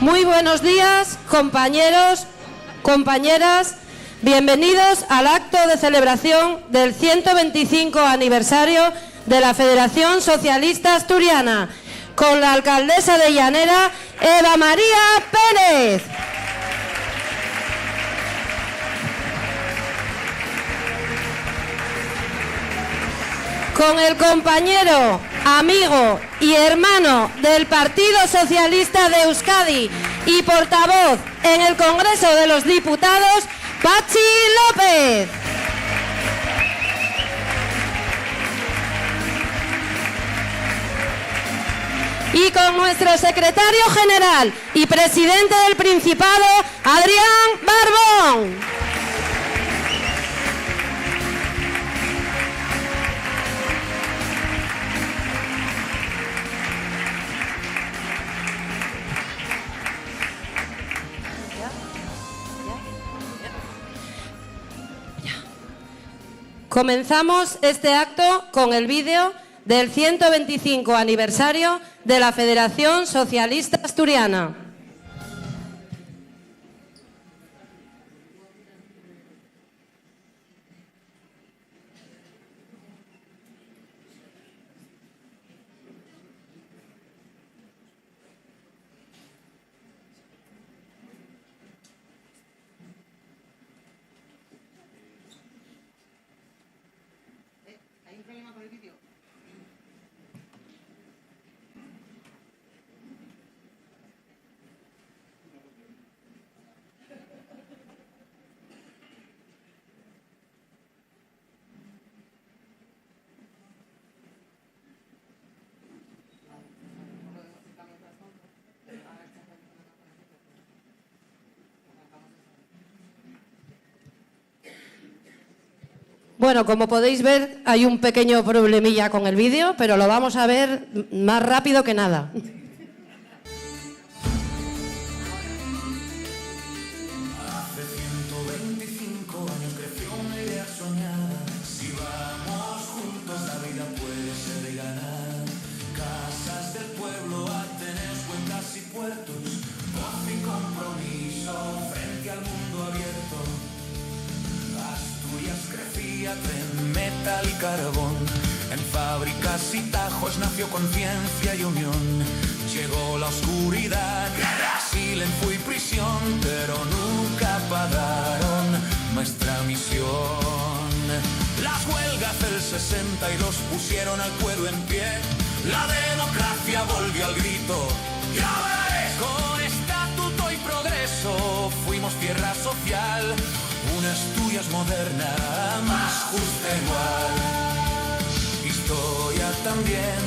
Muy buenos días, compañeros, compañeras. Bienvenidos al acto de celebración del 125 aniversario de la Federación Socialista Asturiana, con la alcaldesa de Llanera, Eva María Pérez. Con el compañero, amigo y hermano del Partido Socialista de Euskadi y portavoz en el Congreso de los Diputados, Patxi López. Y con nuestro secretario general y presidente del Principado, Adrián Barbón. Comenzamos este acto con el vídeo del 125 aniversario de la Federación Socialista Asturiana. Bueno, como podéis ver, hay un pequeño problemilla con el vídeo, pero lo vamos a ver más rápido que nada. Hace 125 años creció una idea soñada. Si vamos juntos, la vida puede ser ganar. Casas del pueblo, ateneos, cuencas y puertos. Voz y compromiso frente al mundo abierto. Asturias crecía tren, metal y carbón. En fábricas y tajos nació conciencia y unión. Llegó la oscuridad, guerra, silencio y prisión, pero nunca pagaron nuestra misión. Las huelgas del 62 pusieron al pueblo en pie. La democracia volvió al grito. ¡Ya ves! Con estatuto y progreso fuimos tierra social. Una Asturias moderna, más justa e igual. Historia también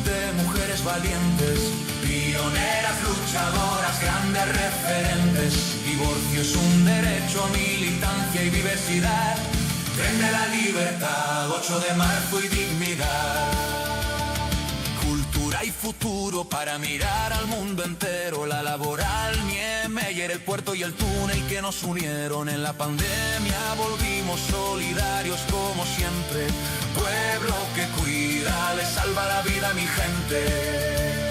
de mujeres valientes, pioneras, luchadoras, grandes referentes. Divorcio es un derecho, militancia y diversidad. Tren de la libertad, 8 de marzo y dignidad. Cultura y futuro para mirar al mundo entero. La laboral, Niemeyer, el puerto y el túnel que nos unieron. En la pandemia volvimos solidarios como siempre. Pueblo que cuida, le salva la vida a mi gente.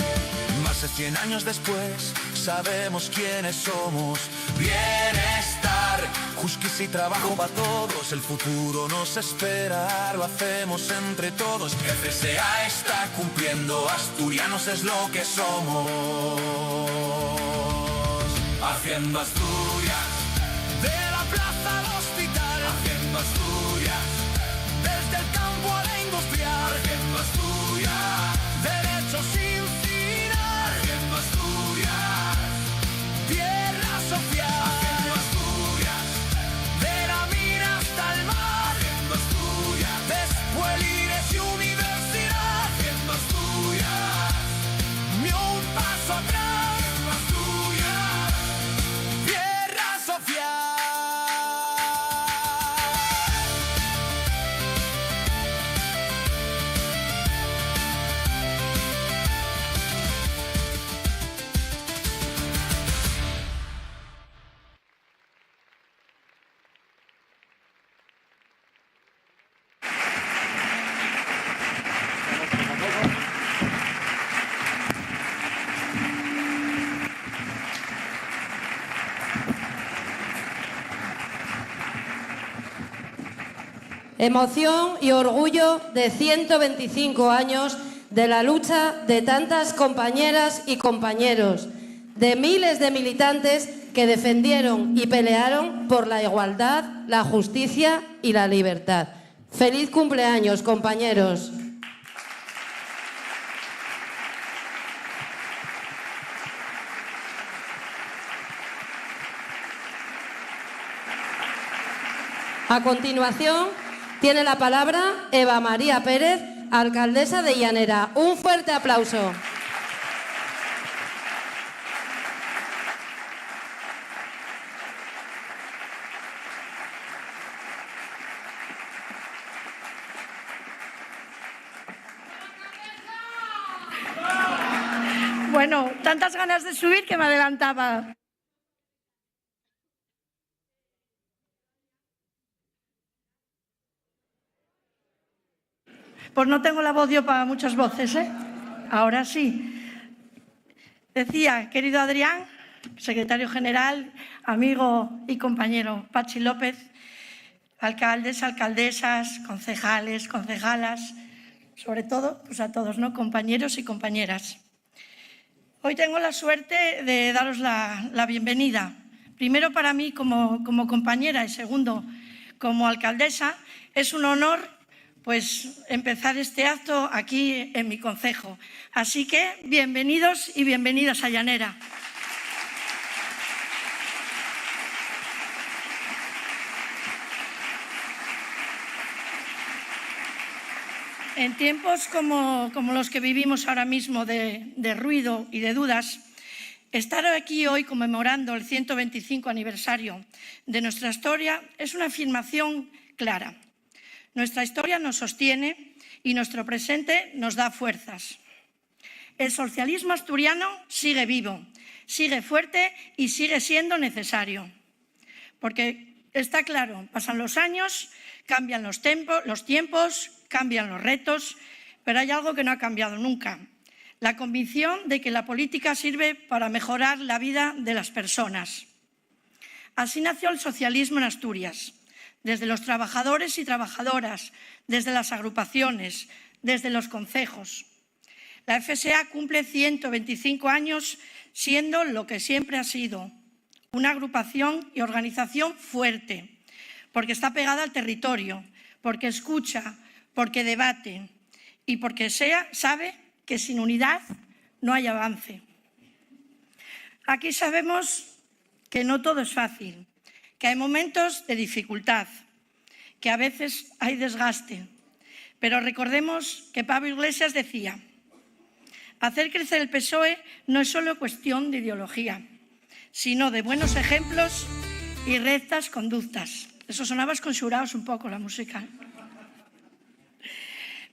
Más de 100 años después, sabemos quiénes somos. Bienestar, justicia y trabajo para todos. El futuro nos espera, lo hacemos entre todos. El CSA está cumpliendo, asturianos es lo que somos. Haciendo Asturias, de la plaza al hospital. Haciendo Asturias, desde el campo a la industrial. Haciendo Asturias, derechos sin final. Haciendo Asturias, tierra social. Haciendo Asturias, de la mina hasta el mar. Haciendo Asturias, escuelines y universidad. Haciendo Asturias, ni un paso atrás. Haciendo Asturias, tierra social. emoción y orgullo de 125 años de la lucha de tantas compañeras y compañeros, de miles de militantes que defendieron y pelearon por la igualdad, la justicia y la libertad. ¡Feliz cumpleaños, compañeros! A continuación, tiene la palabra Eva María Pérez, alcaldesa de Llanera. Un fuerte aplauso. Bueno, tantas ganas de subir que me adelantaba. Pues no tengo la voz yo para muchas voces, ¿eh? Ahora sí. Decía, querido Adrián, secretario general, amigo y compañero Pachi López, alcaldes, alcaldesas, concejales, concejalas, sobre todo, pues a todos, ¿no? Compañeros y compañeras. Hoy tengo la suerte de daros la bienvenida. Primero para mí como compañera y segundo como alcaldesa. Es un honor pues empezar este acto aquí en mi concejo. Así que bienvenidos y bienvenidas a Llanera. En tiempos como los que vivimos ahora mismo de ruido y de dudas, estar aquí hoy conmemorando el 125 aniversario de nuestra historia es una afirmación clara. Nuestra historia nos sostiene y nuestro presente nos da fuerzas. El socialismo asturiano sigue vivo, sigue fuerte y sigue siendo necesario. Porque está claro, pasan los años, cambian los tiempos, cambian los retos, pero hay algo que no ha cambiado nunca: la convicción de que la política sirve para mejorar la vida de las personas. Así nació el socialismo en Asturias, desde los trabajadores y trabajadoras, desde las agrupaciones, desde los concejos. La FSA cumple 125 años siendo lo que siempre ha sido, una agrupación y organización fuerte, porque está pegada al territorio, porque escucha, porque debate y porque sabe que sin unidad no hay avance. Aquí sabemos que no todo es fácil, que hay momentos de dificultad, que a veces hay desgaste, pero recordemos que Pablo Iglesias decía: hacer crecer el PSOE no es solo cuestión de ideología, sino de buenos ejemplos y rectas conductas. Eso sonaba esconxuraos un poco la música.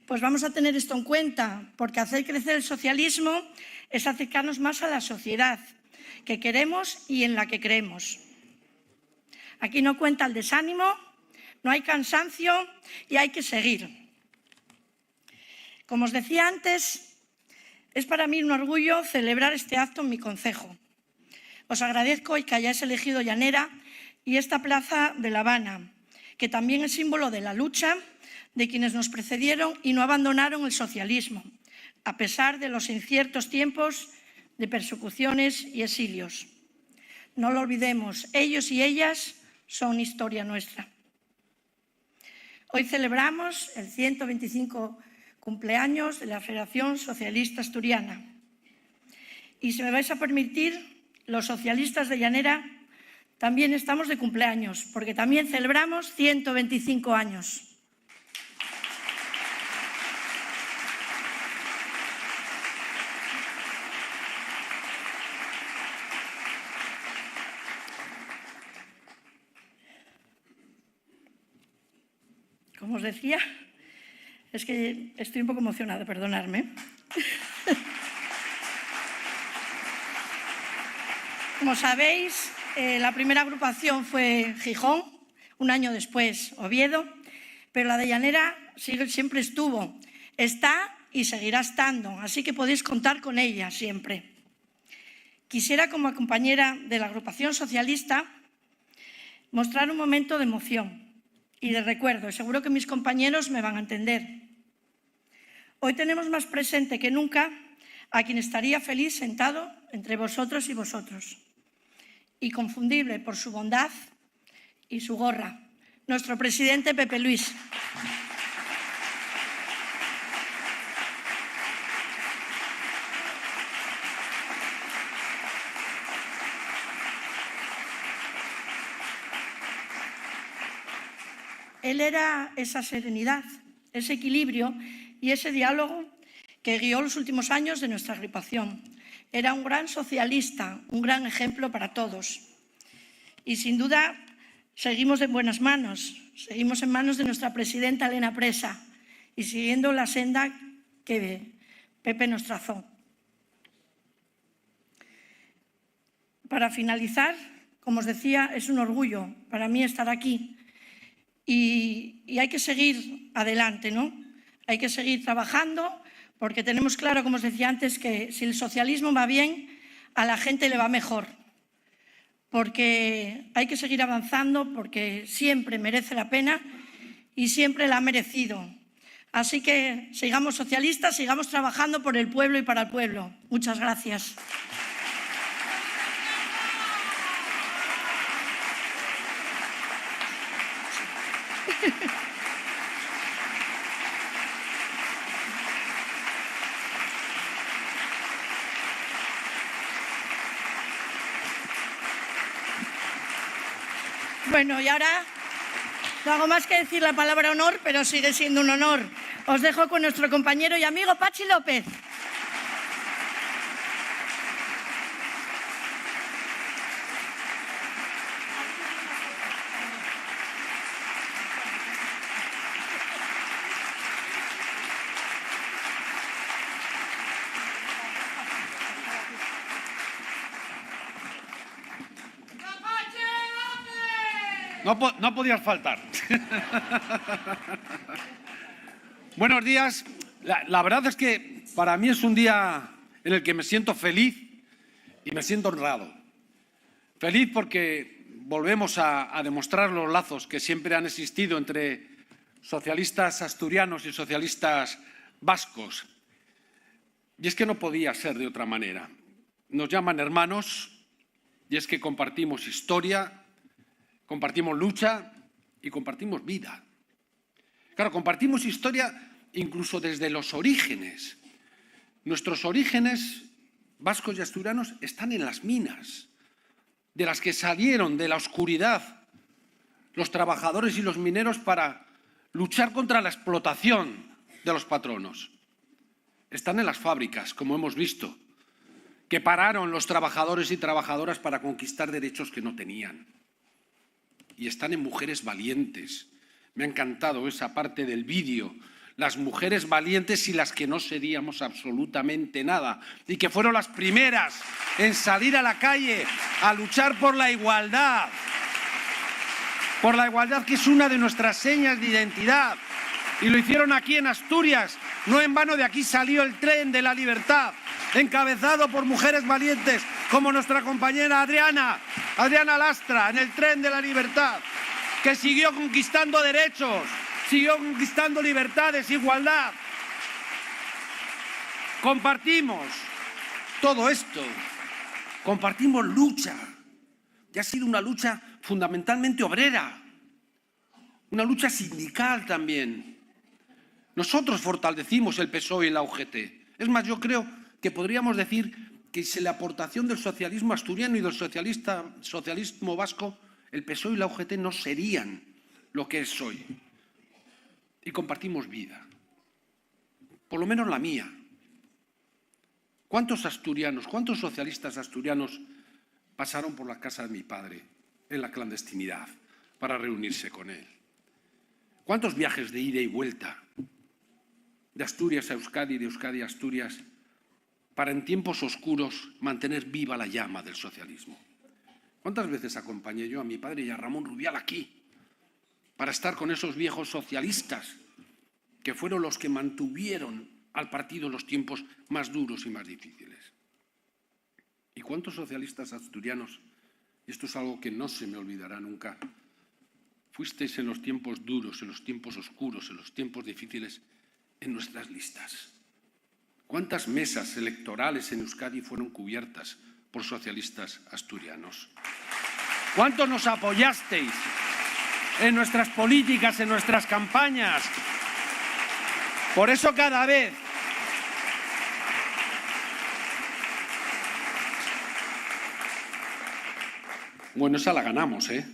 Pues vamos a tener esto en cuenta, porque hacer crecer el socialismo es acercarnos más a la sociedad que queremos y en la que creemos. Aquí no cuenta el desánimo, no hay cansancio y hay que seguir. Como os decía antes, es para mí un orgullo celebrar este acto en mi concejo. Os agradezco que hayáis elegido Llanera y esta plaza de La Habana, que también es símbolo de la lucha de quienes nos precedieron y no abandonaron el socialismo, a pesar de los inciertos tiempos de persecuciones y exilios. No lo olvidemos, ellos y ellas son historia nuestra. Hoy celebramos el 125 cumpleaños de la Federación Socialista Asturiana. Y si me vais a permitir, los socialistas de Llanera también estamos de cumpleaños, porque también celebramos 125 años. Como os decía, es que estoy un poco emocionada, perdonadme. Como sabéis, la primera agrupación fue Gijón, un año después Oviedo, pero la de Llanera siempre estuvo, está y seguirá estando, así que podéis contar con ella siempre. Quisiera, como compañera de la agrupación socialista, mostrar un momento de emoción Y les recuerdo, seguro que mis compañeros me van a entender. Hoy tenemos más presente que nunca a quien estaría feliz sentado entre vosotros y vosotros. Inconfundible por su bondad y su gorra, nuestro presidente Pepe Luis. Él era esa serenidad, ese equilibrio y ese diálogo que guió los últimos años de nuestra agrupación. Era un gran socialista, un gran ejemplo para todos. Y sin duda seguimos en buenas manos, seguimos en manos de nuestra presidenta Elena Presa y siguiendo la senda que Pepe nos trazó. Para finalizar, como os decía, es un orgullo para mí estar aquí. Y hay que seguir adelante, ¿no? Hay que seguir trabajando porque tenemos claro, como os decía antes, que si el socialismo va bien, a la gente le va mejor. Porque hay que seguir avanzando porque siempre merece la pena y siempre la ha merecido. Así que sigamos socialistas, sigamos trabajando por el pueblo y para el pueblo. Muchas gracias. Bueno, y ahora no hago más que decir la palabra honor, pero sigue siendo un honor. Os dejo con nuestro compañero y amigo Pachi López. No podías faltar. Buenos días. La verdad es que para mí es un día en el que me siento feliz y me siento honrado. Feliz porque volvemos a demostrar los lazos que siempre han existido entre socialistas asturianos y socialistas vascos. Y es que no podía ser de otra manera. Nos llaman hermanos y es que compartimos historia, compartimos lucha y compartimos vida. Claro, compartimos historia incluso desde los orígenes. Nuestros orígenes vascos y asturianos están en las minas, de las que salieron de la oscuridad los trabajadores y los mineros para luchar contra la explotación de los patronos. Están en las fábricas, como hemos visto, que pararon los trabajadores y trabajadoras para conquistar derechos que no tenían. Y están en mujeres valientes. Me ha encantado esa parte del vídeo. Las mujeres valientes y las que no cedíamos absolutamente nada. Y que fueron las primeras en salir a la calle a luchar por la igualdad. Por la igualdad, que es una de nuestras señas de identidad. Y lo hicieron aquí en Asturias. No en vano de aquí salió el tren de la libertad, encabezado por mujeres valientes como nuestra compañera Adriana Lastra, en el tren de la libertad, que siguió conquistando derechos, siguió conquistando libertades, igualdad. Compartimos todo esto, compartimos lucha, y ha sido una lucha fundamentalmente obrera, una lucha sindical también. Nosotros fortalecimos el PSOE y la UGT. Es más, yo creo que podríamos decir que sin la aportación del socialismo asturiano y del socialismo vasco, el PSOE y la UGT no serían lo que es hoy. Y compartimos vida, por lo menos la mía. ¿Cuántos asturianos, cuántos socialistas asturianos pasaron por la casa de mi padre en la clandestinidad para reunirse con él? ¿Cuántos viajes de ida y vuelta de Asturias a Euskadi y de Euskadi a Asturias para en tiempos oscuros mantener viva la llama del socialismo? ¿Cuántas veces acompañé yo a mi padre y a Ramón Rubial aquí para estar con esos viejos socialistas que fueron los que mantuvieron al partido en los tiempos más duros y más difíciles? ¿Y cuántos socialistas asturianos, y esto es algo que no se me olvidará nunca, fuisteis en los tiempos duros, en los tiempos oscuros, en los tiempos difíciles, en nuestras listas. ¿Cuántas mesas electorales en Euskadi fueron cubiertas por socialistas asturianos? ¿Cuántos nos apoyasteis en nuestras políticas, en nuestras campañas? Por eso cada vez bueno, esa la ganamos, ¿eh?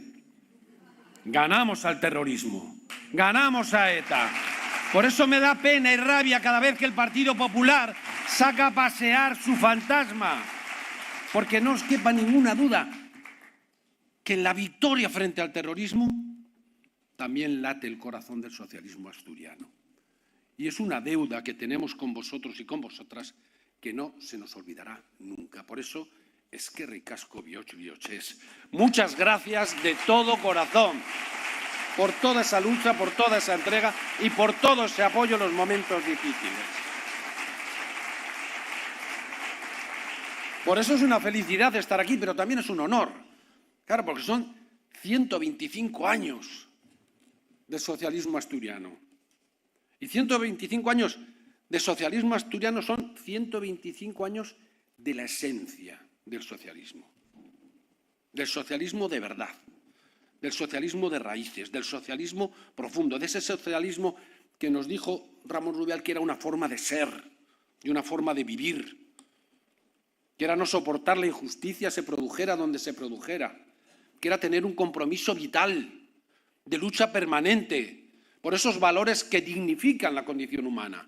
Ganamos al terrorismo, ganamos a ETA. Por eso me da pena y rabia cada vez que el Partido Popular saca a pasear su fantasma. Porque no os quepa ninguna duda que en la victoria frente al terrorismo también late el corazón del socialismo asturiano. Y es una deuda que tenemos con vosotros y con vosotras que no se nos olvidará nunca. Por eso, eskerrik asko bihotz-bihotz. Muchas gracias de todo corazón por toda esa lucha, por toda esa entrega y por todo ese apoyo en los momentos difíciles. Por eso es una felicidad estar aquí, pero también es un honor. Claro, porque son 125 años de socialismo asturiano. Y 125 años de socialismo asturiano son 125 años de la esencia del socialismo de verdad, del socialismo de raíces, del socialismo profundo, de ese socialismo que nos dijo Ramón Rubial que era una forma de ser y una forma de vivir, que era no soportar la injusticia se produjera donde se produjera, que era tener un compromiso vital de lucha permanente por esos valores que dignifican la condición humana,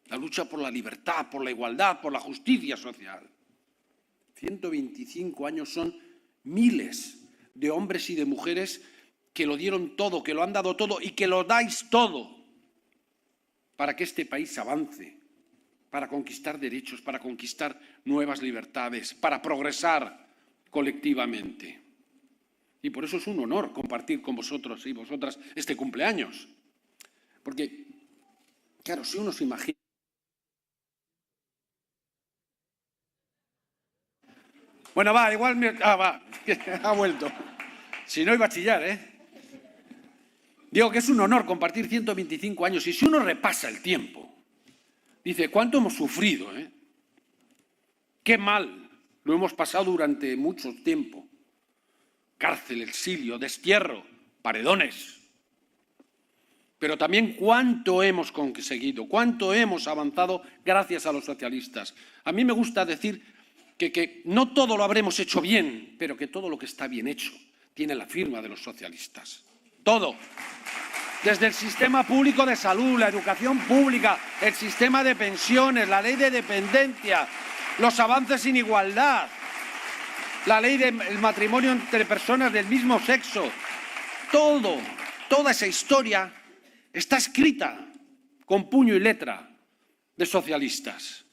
la lucha por la libertad, por la igualdad, por la justicia social. 125 años son miles de hombres y de mujeres que lo dieron todo, que lo han dado todo y que lo dais todo para que este país avance, para conquistar derechos, para conquistar nuevas libertades, para progresar colectivamente. Y por eso es un honor compartir con vosotros y vosotras este cumpleaños. Porque, claro, si uno se imagina... Bueno, va, igual me... va, ha vuelto. Si no, iba a chillar, ¿eh? Digo que es un honor compartir 125 años y si uno repasa el tiempo, dice, ¿cuánto hemos sufrido, eh? Qué mal lo hemos pasado durante mucho tiempo. Cárcel, exilio, destierro, paredones. Pero también cuánto hemos conseguido, cuánto hemos avanzado gracias a los socialistas. A mí me gusta decir que no todo lo habremos hecho bien, pero que todo lo que está bien hecho tiene la firma de los socialistas. Todo. Desde el sistema público de salud, la educación pública, el sistema de pensiones, la ley de dependencia, los avances en igualdad, la ley del matrimonio entre personas del mismo sexo. Toda esa historia está escrita con puño y letra de socialistas.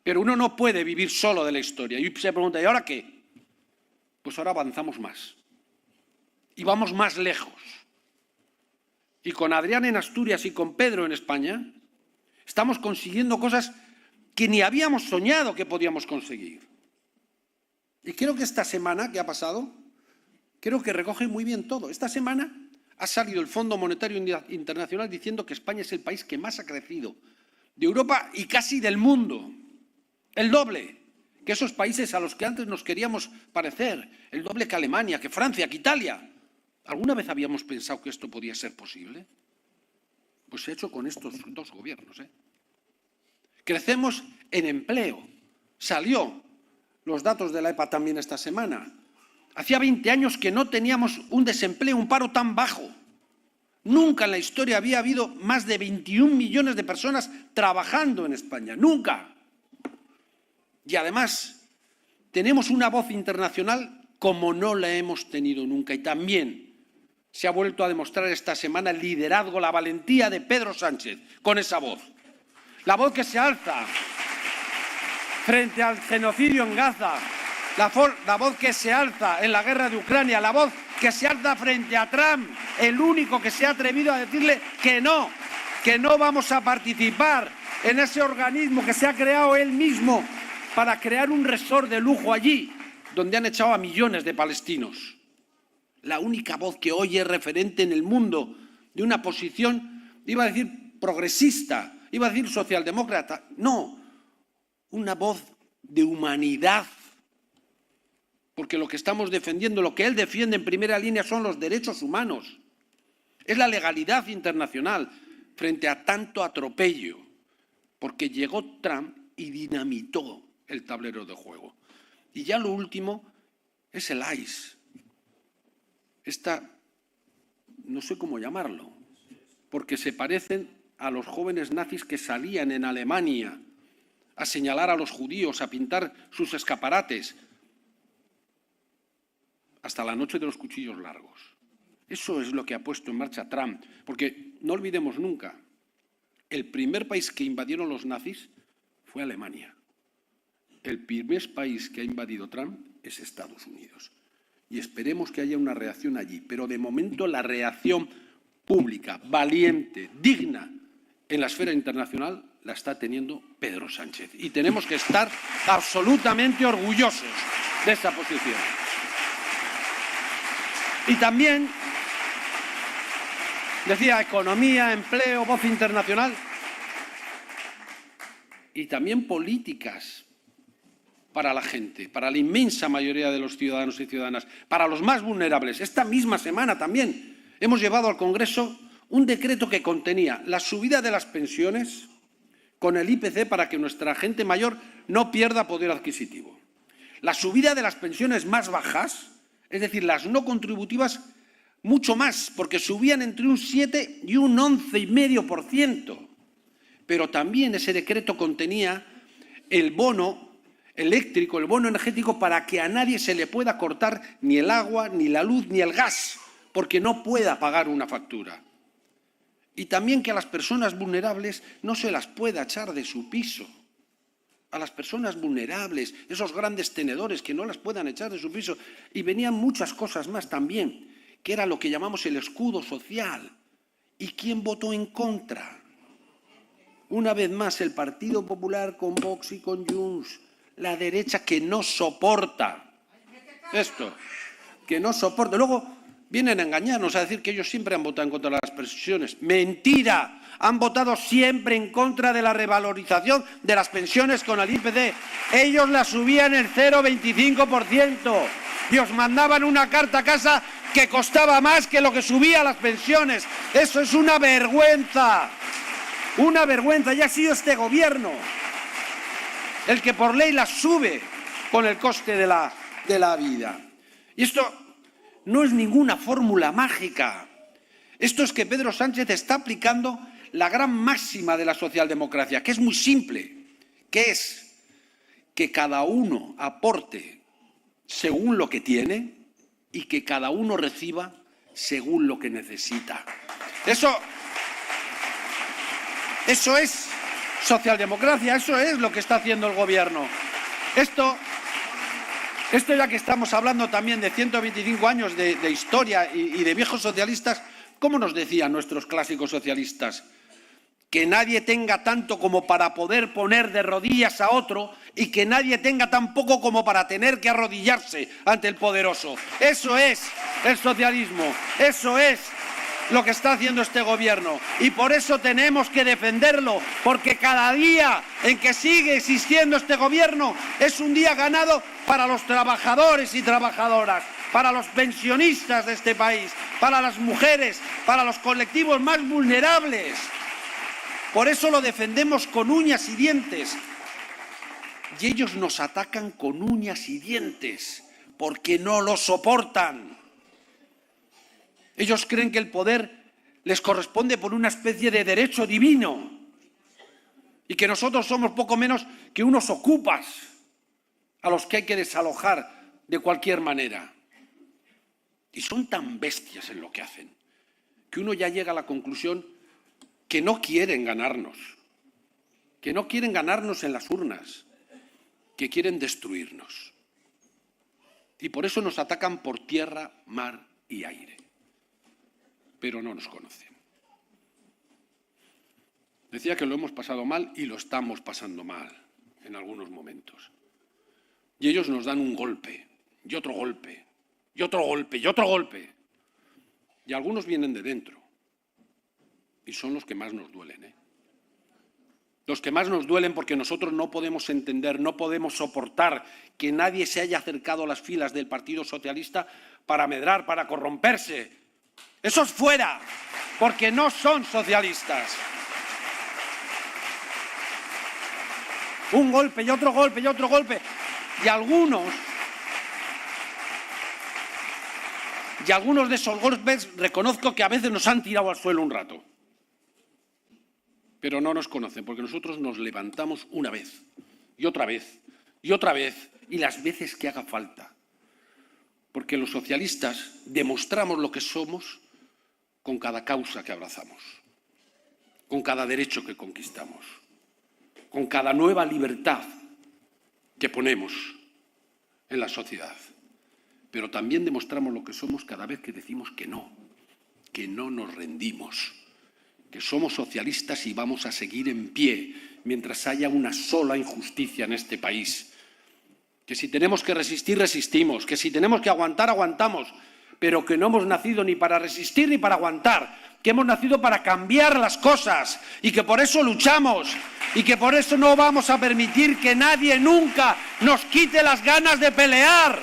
Pero uno no puede vivir solo de la historia. Y se pregunta, ¿y ahora qué? Pues ahora avanzamos más. Y vamos más lejos. Y con Adrián en Asturias y con Pedro en España, estamos consiguiendo cosas que ni habíamos soñado que podíamos conseguir. Y creo que esta semana que ha pasado, creo que recoge muy bien todo. Esta semana ha salido el Fondo Monetario Internacional diciendo que España es el país que más ha crecido de Europa y casi del mundo. El doble que esos países a los que antes nos queríamos parecer, el doble que Alemania, que Francia, que Italia. ¿Alguna vez habíamos pensado que esto podía ser posible? Pues se ha hecho con estos dos gobiernos, ¿eh? Crecemos en empleo. Salió los datos de la EPA también esta semana. Hacía 20 años que no teníamos un desempleo, un paro tan bajo. Nunca en la historia había habido más de 21 millones de personas trabajando en España. Nunca. Y además, tenemos una voz internacional como no la hemos tenido nunca. Y también se ha vuelto a demostrar esta semana el liderazgo, la valentía de Pedro Sánchez con esa voz. La voz que se alza frente al genocidio en Gaza, la voz que se alza en la guerra de Ucrania, la voz que se alza frente a Trump, el único que se ha atrevido a decirle que no vamos a participar en ese organismo que se ha creado él mismo para crear un resort de lujo allí, donde han echado a millones de palestinos. la única voz que hoy es referente en el mundo de una posición, iba a decir progresista, iba a decir socialdemócrata, no, una voz de humanidad, porque lo que estamos defendiendo, lo que él defiende en primera línea son los derechos humanos, es la legalidad internacional frente a tanto atropello, porque llegó Trump y dinamitó el tablero de juego. Y ya lo último es el ICE. No sé cómo llamarlo, porque se parecen a los jóvenes nazis que salían en Alemania a señalar a los judíos, a pintar sus escaparates, hasta la noche de los cuchillos largos. Eso es lo que ha puesto en marcha Trump, porque no olvidemos nunca, el primer país que invadieron los nazis fue Alemania. El primer país que ha invadido Trump es Estados Unidos. Y esperemos que haya una reacción allí. Pero de momento la reacción pública, valiente, digna en la esfera internacional la está teniendo Pedro Sánchez. Y tenemos que estar absolutamente orgullosos de esa posición. Y también, decía, economía, empleo, voz internacional. Y también políticas para la gente, para la inmensa mayoría de los ciudadanos y ciudadanas, para los más vulnerables. Esta misma semana también hemos llevado al Congreso un decreto que contenía la subida de las pensiones con el IPC para que nuestra gente mayor no pierda poder adquisitivo. La subida de las pensiones más bajas, es decir, las no contributivas, mucho más, porque subían entre un 7 y un 11,5%. Pero también ese decreto contenía el bono eléctrico, el bono energético, para que a nadie se le pueda cortar ni el agua, ni la luz, ni el gas, porque no pueda pagar una factura. Y también que a las personas vulnerables no se las pueda echar de su piso. A las personas vulnerables, esos grandes tenedores que no las puedan echar de su piso. Y venían muchas cosas más también, que era lo que llamamos el escudo social. ¿Y quién votó en contra? Una vez más, el Partido Popular con Vox y con Junts. La derecha que no soporta esto, que no soporta. Luego vienen a engañarnos, a decir que ellos siempre han votado en contra de las pensiones. ¡Mentira! Han votado siempre en contra de la revalorización de las pensiones con el IPC. Ellos la subían el 0,25% y os mandaban una carta a casa que costaba más que lo que subía las pensiones. Eso es una vergüenza. Una vergüenza. Ya ha sido este gobierno el que por ley las sube con el coste de la vida. Y esto no es ninguna fórmula mágica. Esto es que Pedro Sánchez está aplicando la gran máxima de la socialdemocracia, que es muy simple, que es que cada uno aporte según lo que tiene y que cada uno reciba según lo que necesita. Eso es socialdemocracia, eso es lo que está haciendo el gobierno. Esto ya que estamos hablando también de 125 años de historia y de viejos socialistas, ¿cómo nos decían nuestros clásicos socialistas? Que nadie tenga tanto como para poder poner de rodillas a otro y que nadie tenga tan poco como para tener que arrodillarse ante el poderoso. Eso es el socialismo, eso es lo que está haciendo este gobierno. Y por eso tenemos que defenderlo, porque cada día en que sigue existiendo este gobierno es un día ganado para los trabajadores y trabajadoras, para los pensionistas de este país, para las mujeres, para los colectivos más vulnerables. Por eso lo defendemos con uñas y dientes. Y ellos nos atacan con uñas y dientes, porque no lo soportan. Ellos creen que el poder les corresponde por una especie de derecho divino y que nosotros somos poco menos que unos ocupas a los que hay que desalojar de cualquier manera. Y son tan bestias en lo que hacen que uno ya llega a la conclusión que no quieren ganarnos en las urnas, que quieren destruirnos. Y por eso nos atacan por tierra, mar y aire. Pero no nos conocen. Decía que lo hemos pasado mal y lo estamos pasando mal en algunos momentos. Y ellos nos dan un golpe, y otro golpe, y otro golpe, y otro golpe. Y algunos vienen de dentro. Y son los que más nos duelen, ¿eh? Los que más nos duelen porque nosotros no podemos entender, no podemos soportar que nadie se haya acercado a las filas del Partido Socialista para medrar, para corromperse. ¡Esos fuera! Porque no son socialistas. Un golpe y otro golpe y otro golpe. Y algunos de esos golpes reconozco que a veces nos han tirado al suelo un rato. Pero no nos conocen, porque nosotros nos levantamos una vez, y otra vez, y otra vez, y las veces que haga falta. Porque los socialistas demostramos lo que somos con cada causa que abrazamos, con cada derecho que conquistamos, con cada nueva libertad que ponemos en la sociedad. Pero también demostramos lo que somos cada vez que decimos que no nos rendimos, que somos socialistas y vamos a seguir en pie mientras haya una sola injusticia en este país. Que si tenemos que resistir, resistimos, que si tenemos que aguantar, aguantamos, pero que no hemos nacido ni para resistir ni para aguantar, que hemos nacido para cambiar las cosas y que por eso luchamos y que por eso no vamos a permitir que nadie nunca nos quite las ganas de pelear,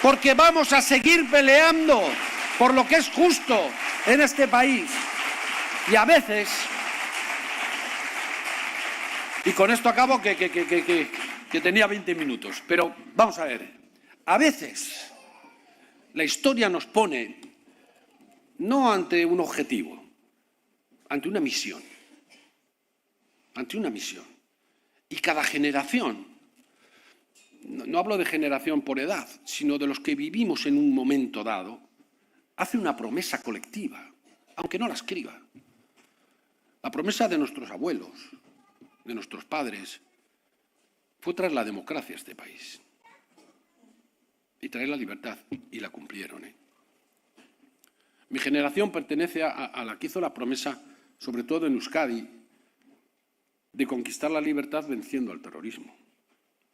porque vamos a seguir peleando por lo que es justo en este país. Y a veces, y con esto acabo que tenía 20 minutos, pero vamos a ver, a veces la historia nos pone no ante un objetivo, ante una misión, Y cada generación, no hablo de generación por edad, sino de los que vivimos en un momento dado, hace una promesa colectiva, aunque no la escriba. La promesa de nuestros abuelos, de nuestros padres, fue traer la democracia a este país y traer la libertad, y la cumplieron, ¿eh? Mi generación pertenece a la que hizo la promesa, sobre todo en Euskadi, de conquistar la libertad venciendo al terrorismo,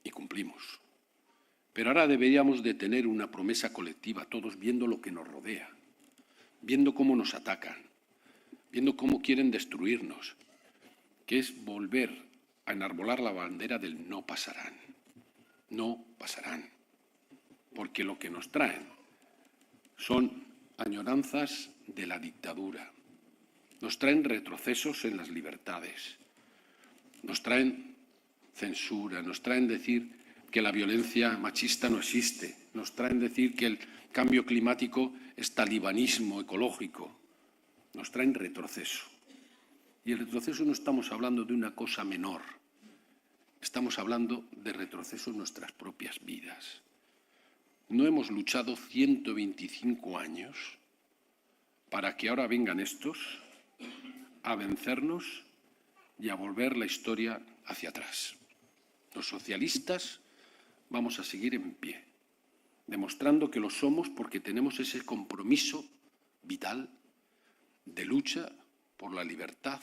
y cumplimos. Pero ahora deberíamos de tener una promesa colectiva, todos viendo lo que nos rodea, viendo cómo nos atacan, viendo cómo quieren destruirnos, que es volver a enarbolar la bandera del no pasarán. No pasarán. Porque lo que nos traen son añoranzas de la dictadura, nos traen retrocesos en las libertades, nos traen censura, nos traen decir que la violencia machista no existe, nos traen decir que el cambio climático es talibanismo ecológico, nos traen retroceso. Y el retroceso no estamos hablando de una cosa menor, estamos hablando de retroceso en nuestras propias vidas. No hemos luchado 125 años para que ahora vengan estos a vencernos y a volver la historia hacia atrás. Los socialistas vamos a seguir en pie, demostrando que lo somos porque tenemos ese compromiso vital de lucha por la libertad,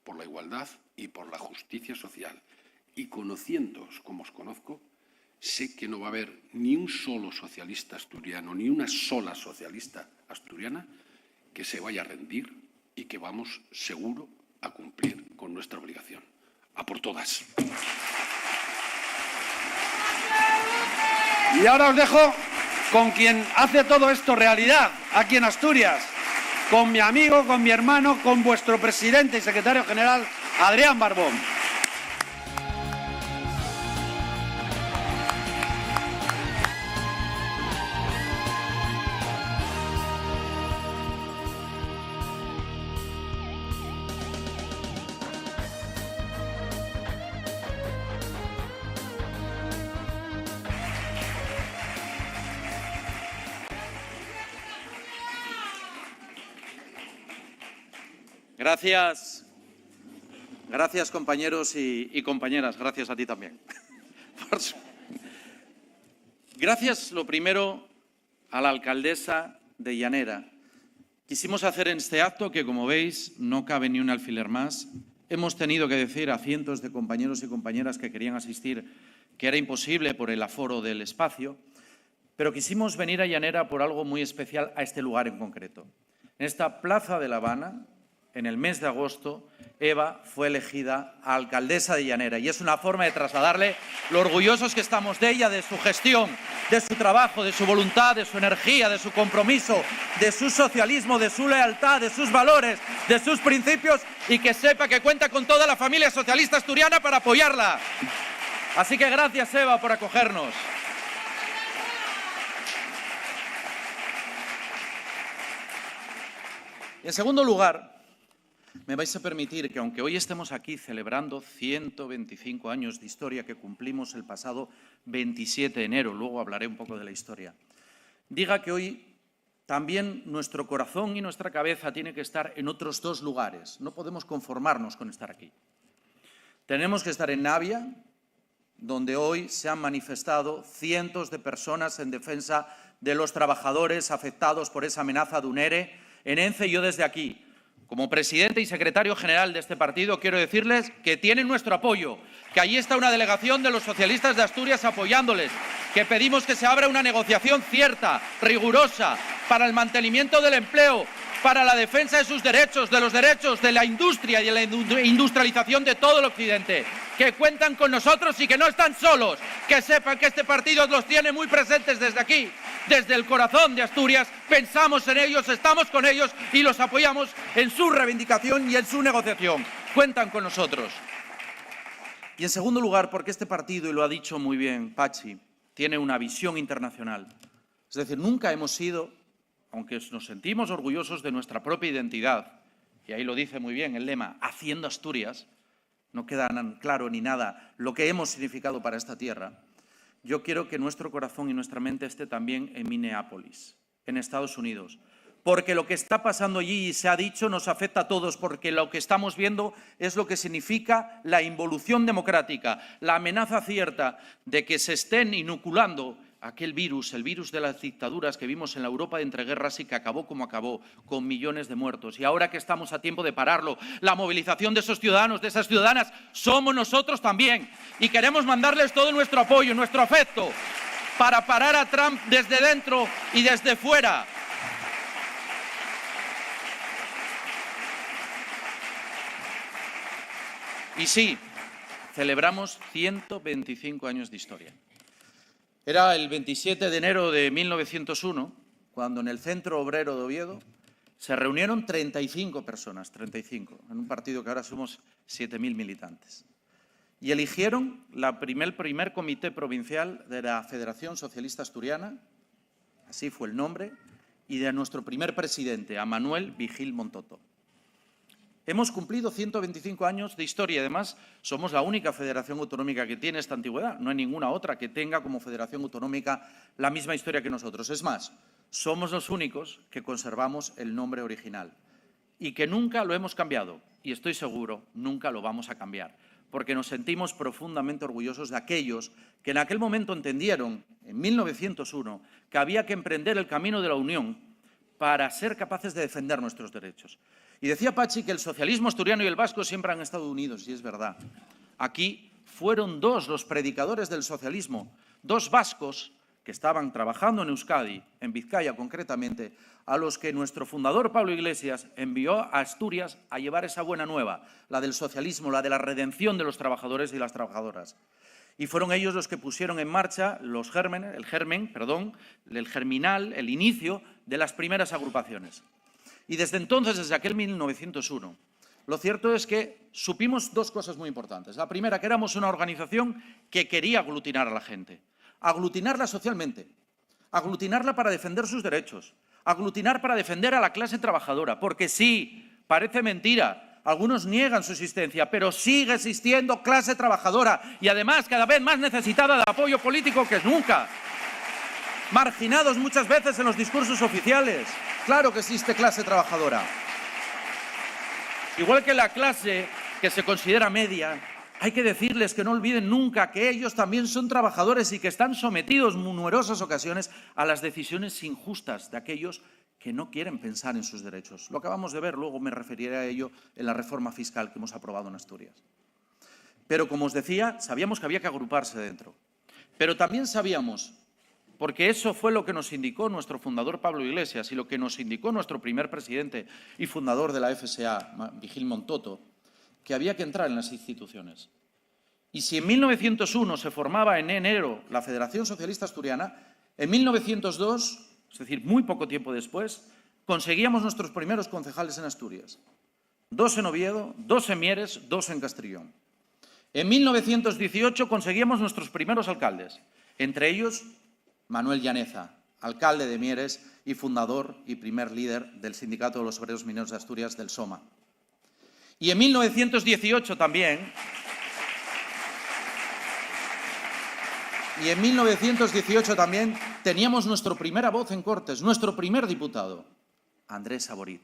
por la igualdad y por la justicia social. Y conociéndoos como os conozco, sé que no va a haber ni un solo socialista asturiano, ni una sola socialista asturiana que se vaya a rendir y que vamos seguro a cumplir con nuestra obligación. ¡A por todas! Y ahora os dejo con quien hace todo esto realidad aquí en Asturias, con mi amigo, con mi hermano, con vuestro presidente y secretario general, Adrián Barbón. Gracias compañeros y compañeras, gracias a ti también. Gracias, lo primero, a la alcaldesa de Llanera. Quisimos hacer en este acto que, como veis, no cabe ni un alfiler más. Hemos tenido que decir a cientos de compañeros y compañeras que querían asistir que era imposible por el aforo del espacio, pero quisimos venir a Llanera por algo muy especial, a este lugar en concreto. En esta Plaza de La Habana, en el mes de agosto, Eva fue elegida alcaldesa de Llanera y es una forma de trasladarle lo orgullosos que estamos de ella, de su gestión, de su trabajo, de su voluntad, de su energía, de su compromiso, de su socialismo, de su lealtad, de sus valores, de sus principios y que sepa que cuenta con toda la familia socialista asturiana para apoyarla. Así que gracias, Eva, por acogernos. En segundo lugar, me vais a permitir que, aunque hoy estemos aquí celebrando 125 años de historia que cumplimos el pasado 27 de enero, luego hablaré un poco de la historia, diga que hoy también nuestro corazón y nuestra cabeza tiene que estar en otros dos lugares. No podemos conformarnos con estar aquí. Tenemos que estar en Navia, donde hoy se han manifestado cientos de personas en defensa de los trabajadores afectados por esa amenaza de un ERE. En ENCE, yo desde aquí, como presidente y secretario general de este partido, quiero decirles que tienen nuestro apoyo, que allí está una delegación de los socialistas de Asturias apoyándoles, que pedimos que se abra una negociación cierta, rigurosa, para el mantenimiento del empleo, para la defensa de sus derechos, de los derechos de la industria y de la industrialización de todo el occidente, que cuentan con nosotros y que no están solos, que sepan que este partido los tiene muy presentes desde aquí, desde el corazón de Asturias, pensamos en ellos, estamos con ellos y los apoyamos en su reivindicación y en su negociación. Cuentan con nosotros. Y en segundo lugar, porque este partido, y lo ha dicho muy bien Pachi, tiene una visión internacional. Es decir, nunca hemos sido, aunque nos sentimos orgullosos de nuestra propia identidad, y ahí lo dice muy bien el lema, haciendo Asturias, no queda claro ni nada lo que hemos significado para esta tierra. Yo quiero que nuestro corazón y nuestra mente esté también en Minneapolis, en Estados Unidos, porque lo que está pasando allí, y se ha dicho, nos afecta a todos, porque lo que estamos viendo es lo que significa la involución democrática, la amenaza cierta de que se estén inoculando aquel virus, el virus de las dictaduras que vimos en la Europa de entreguerras y que acabó como acabó, con millones de muertos. Y ahora que estamos a tiempo de pararlo, la movilización de esos ciudadanos, de esas ciudadanas, somos nosotros también. Y queremos mandarles todo nuestro apoyo, nuestro afecto, para parar a Trump desde dentro y desde fuera. Y sí, celebramos 125 años de historia. Era el 27 de enero de 1901, cuando en el Centro Obrero de Oviedo se reunieron 35 personas, 35, en un partido que ahora somos 7.000 militantes. Y eligieron el primer comité provincial de la Federación Socialista Asturiana, así fue el nombre, y de nuestro primer presidente, a Manuel Vigil Montoto. Hemos cumplido 125 años de historia y además somos la única federación autonómica que tiene esta antigüedad. No hay ninguna otra que tenga como federación autonómica la misma historia que nosotros. Es más, somos los únicos que conservamos el nombre original y que nunca lo hemos cambiado. Y estoy seguro, nunca lo vamos a cambiar, porque nos sentimos profundamente orgullosos de aquellos que en aquel momento entendieron, en 1901, que había que emprender el camino de la unión para ser capaces de defender nuestros derechos. Y decía Pachi que el socialismo asturiano y el vasco siempre han estado unidos, y es verdad. Aquí fueron dos los predicadores del socialismo, dos vascos que estaban trabajando en Euskadi, en Vizcaya concretamente, a los que nuestro fundador Pablo Iglesias envió a Asturias a llevar esa buena nueva, la del socialismo, la de la redención de los trabajadores y las trabajadoras. Y fueron ellos los que pusieron en marcha el germinal, el inicio de las primeras agrupaciones. Y desde entonces, desde aquel 1901, lo cierto es que supimos dos cosas muy importantes. La primera, que éramos una organización que quería aglutinar a la gente, aglutinarla socialmente, aglutinarla para defender sus derechos, aglutinar para defender a la clase trabajadora, porque sí, parece mentira, algunos niegan su existencia, pero sigue existiendo clase trabajadora y además cada vez más necesitada de apoyo político que nunca. Marginados muchas veces en los discursos oficiales. Claro que existe clase trabajadora. Igual que la clase que se considera media, hay que decirles que no olviden nunca que ellos también son trabajadores y que están sometidos en numerosas ocasiones a las decisiones injustas de aquellos que no quieren pensar en sus derechos. Lo acabamos de ver, luego me referiré a ello en la reforma fiscal que hemos aprobado en Asturias. Pero como os decía, sabíamos que había que agruparse dentro. Pero también sabíamos porque eso fue lo que nos indicó nuestro fundador Pablo Iglesias y lo que nos indicó nuestro primer presidente y fundador de la FSA, Vigil Montoto, que había que entrar en las instituciones. Y si en 1901 se formaba en enero la Federación Socialista Asturiana, en 1902, es decir, muy poco tiempo después, conseguíamos nuestros primeros concejales en Asturias. 2 en Oviedo, 2 en Mieres, 2 en Castrillón. En 1918 conseguíamos nuestros primeros alcaldes, entre ellos Manuel Llaneza, alcalde de Mieres y fundador y primer líder del Sindicato de los Obreros Mineros de Asturias, del SOMA. Y en 1918 también, teníamos nuestra primera voz en Cortes, nuestro primer diputado, Andrés Saborit,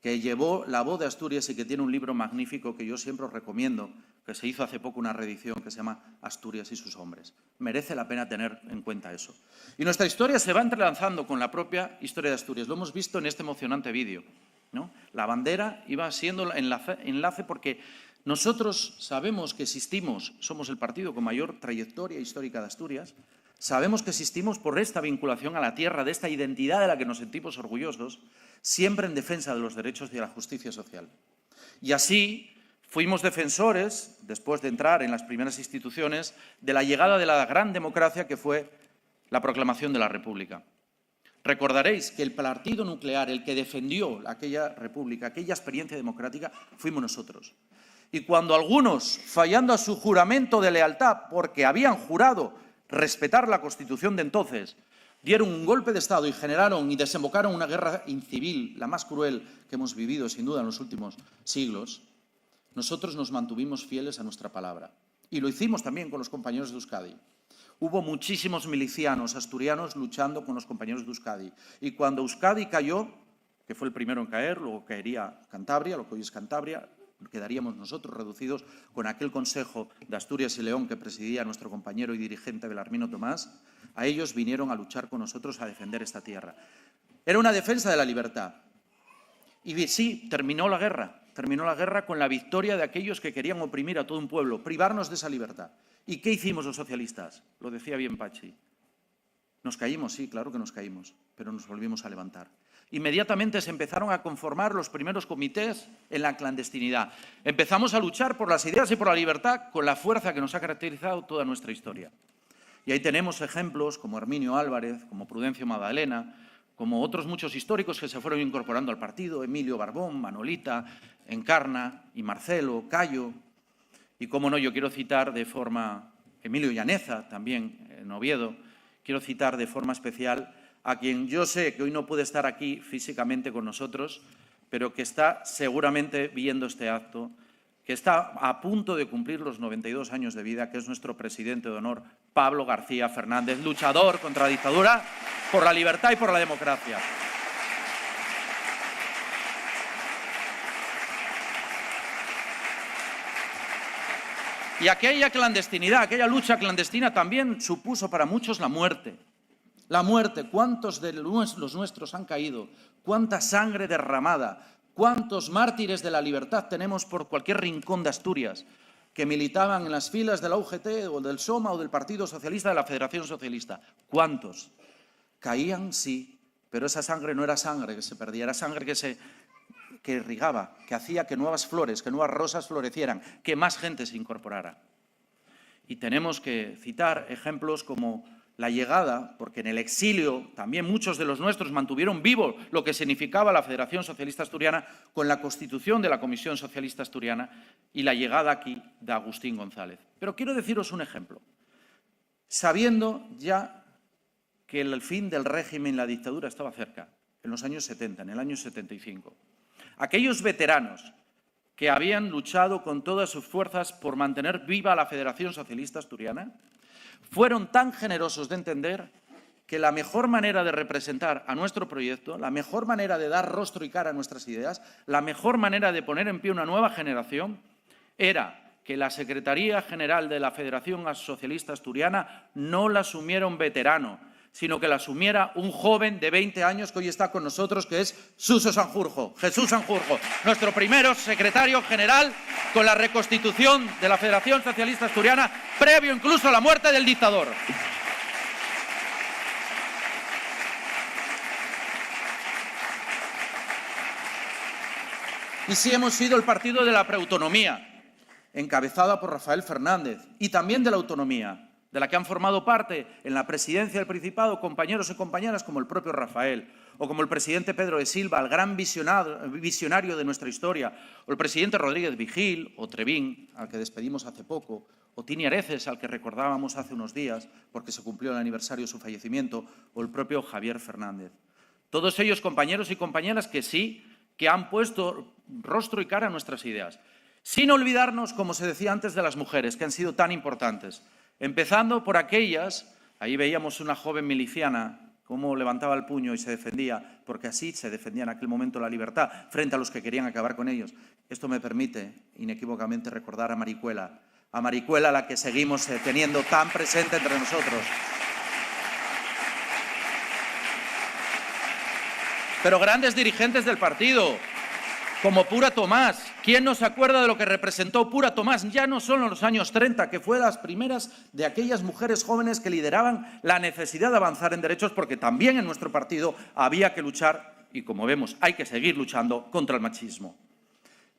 que llevó la voz de Asturias y que tiene un libro magnífico que yo siempre os recomiendo, que se hizo hace poco una reedición que se llama Asturias y sus hombres. Merece la pena tener en cuenta eso. Y nuestra historia se va entrelazando con la propia historia de Asturias. Lo hemos visto en este emocionante vídeo, ¿no? La bandera iba siendo enlace porque nosotros sabemos que existimos, somos el partido con mayor trayectoria histórica de Asturias, sabemos que existimos por esta vinculación a la tierra, de esta identidad de la que nos sentimos orgullosos, siempre en defensa de los derechos y de la justicia social. Y así fuimos defensores, después de entrar en las primeras instituciones, de la llegada de la gran democracia que fue la proclamación de la República. Recordaréis que el partido nuclear, el que defendió aquella república, aquella experiencia democrática, fuimos nosotros. Y cuando algunos, fallando a su juramento de lealtad porque habían jurado respetar la Constitución de entonces, dieron un golpe de Estado y generaron y desembocaron una guerra incivil, la más cruel que hemos vivido sin duda en los últimos siglos, nosotros nos mantuvimos fieles a nuestra palabra. Y lo hicimos también con los compañeros de Euskadi. Hubo muchísimos milicianos asturianos luchando con los compañeros de Euskadi. Y cuando Euskadi cayó, que fue el primero en caer, luego caería Cantabria, lo que hoy es Cantabria, quedaríamos nosotros reducidos con aquel Consejo de Asturias y León que presidía nuestro compañero y dirigente Belarmino Tomás. A ellos vinieron a luchar con nosotros a defender esta tierra. Era una defensa de la libertad. Y sí, terminó la guerra con la victoria de aquellos que querían oprimir a todo un pueblo, privarnos de esa libertad. ¿Y qué hicimos los socialistas? Lo decía bien Pachi. Nos caímos, sí, claro que nos caímos, pero nos volvimos a levantar. Inmediatamente se empezaron a conformar los primeros comités en la clandestinidad. Empezamos a luchar por las ideas y por la libertad con la fuerza que nos ha caracterizado toda nuestra historia. Y ahí tenemos ejemplos como Herminio Álvarez, como Prudencio Magdalena, como otros muchos históricos que se fueron incorporando al partido, Emilio Barbón, Manolita, Encarna y Marcelo, Cayo. Y cómo no, yo quiero citar de forma Emilio Llaneza, también en Oviedo, quiero citar de forma especial a quien yo sé que hoy no puede estar aquí físicamente con nosotros, pero que está seguramente viendo este acto, que está a punto de cumplir los 92 años de vida, que es nuestro presidente de honor, Pablo García Fernández, luchador contra la dictadura, por la libertad y por la democracia. Y aquella clandestinidad, aquella lucha clandestina también supuso para muchos la muerte. La muerte, ¿cuántos de los nuestros han caído? ¿Cuánta sangre derramada? ¿Cuántos mártires de la libertad tenemos por cualquier rincón de Asturias que militaban en las filas de la UGT o del SOMA o del Partido Socialista, de la Federación Socialista? ¿Cuántos? Caían, sí, pero esa sangre no era sangre que se perdía, era sangre que irrigaba, que hacía que nuevas flores, que nuevas rosas florecieran, que más gente se incorporara. Y tenemos que citar ejemplos como la llegada, porque en el exilio también muchos de los nuestros mantuvieron vivo lo que significaba la Federación Socialista Asturiana con la constitución de la Comisión Socialista Asturiana y la llegada aquí de Agustín González. Pero quiero deciros un ejemplo. Sabiendo ya que el fin del régimen, la dictadura estaba cerca, en los años 70, en el año 75, aquellos veteranos que habían luchado con todas sus fuerzas por mantener viva la Federación Socialista Asturiana, fueron tan generosos de entender que la mejor manera de representar a nuestro proyecto, la mejor manera de dar rostro y cara a nuestras ideas, la mejor manera de poner en pie una nueva generación, era que la Secretaría General de la Federación Socialista Asturiana no la asumiera un veterano, sino que la asumiera un joven de 20 años que hoy está con nosotros, que es Suso Sanjurjo, Jesús Sanjurjo, nuestro primero secretario general con la reconstitución de la Federación Socialista Asturiana, previo incluso a la muerte del dictador. Y sí hemos sido el partido de la preautonomía, encabezada por Rafael Fernández, y también de la autonomía, de la que han formado parte en la presidencia del Principado compañeros y compañeras como el propio Rafael, o como el presidente Pedro de Silva, el gran visionario de nuestra historia, o el presidente Rodríguez Vigil, o Trevín, al que despedimos hace poco, o Tini Areces, al que recordábamos hace unos días porque se cumplió el aniversario de su fallecimiento, o el propio Javier Fernández. Todos ellos compañeros y compañeras que sí, que han puesto rostro y cara a nuestras ideas. Sin olvidarnos, como se decía antes, de las mujeres, que han sido tan importantes. Empezando por aquellas, ahí veíamos una joven miliciana, cómo levantaba el puño y se defendía, porque así se defendía en aquel momento la libertad, frente a los que querían acabar con ellos. Esto me permite, inequívocamente, recordar a Maricuela, a la que seguimos teniendo tan presente entre nosotros. Pero grandes dirigentes del partido, como Pura Tomás. ¿Quién no se acuerda de lo que representó Pura Tomás? Ya no solo en los años 30, que fue las primeras de aquellas mujeres jóvenes que lideraban la necesidad de avanzar en derechos, porque también en nuestro partido había que luchar, y como vemos, hay que seguir luchando contra el machismo.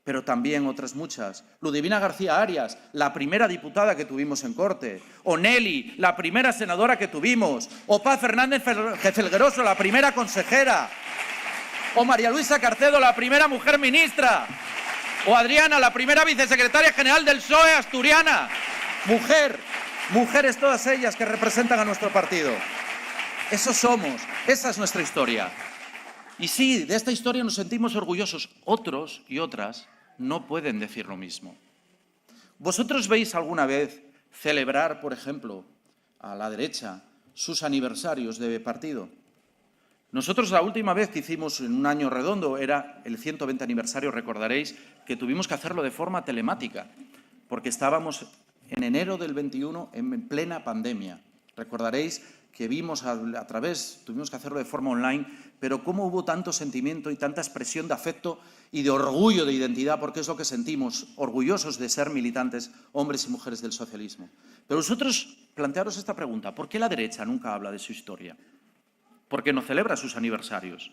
Pero también otras muchas. Ludivina García Arias, la primera diputada que tuvimos en Corte. O Nelly, la primera senadora que tuvimos. O Paz Fernández Felgueroso, la primera consejera. O María Luisa Carcedo, la primera mujer ministra. O Adriana, la primera vicesecretaria general del PSOE asturiana. Mujeres todas ellas que representan a nuestro partido. Eso somos, esa es nuestra historia. Y sí, de esta historia nos sentimos orgullosos. Otros y otras no pueden decir lo mismo. ¿Vosotros veis alguna vez celebrar, por ejemplo, a la derecha, sus aniversarios de partido? Nosotros la última vez que hicimos en un año redondo era el 120 aniversario, recordaréis, que tuvimos que hacerlo de forma telemática, porque estábamos en enero del 21 en plena pandemia. Recordaréis que vimos tuvimos que hacerlo de forma online, pero cómo hubo tanto sentimiento y tanta expresión de afecto y de orgullo de identidad, porque es lo que sentimos, orgullosos de ser militantes, hombres y mujeres del socialismo. Pero vosotros plantearos esta pregunta: ¿por qué la derecha nunca habla de su historia? ¿Por qué no celebra sus aniversarios?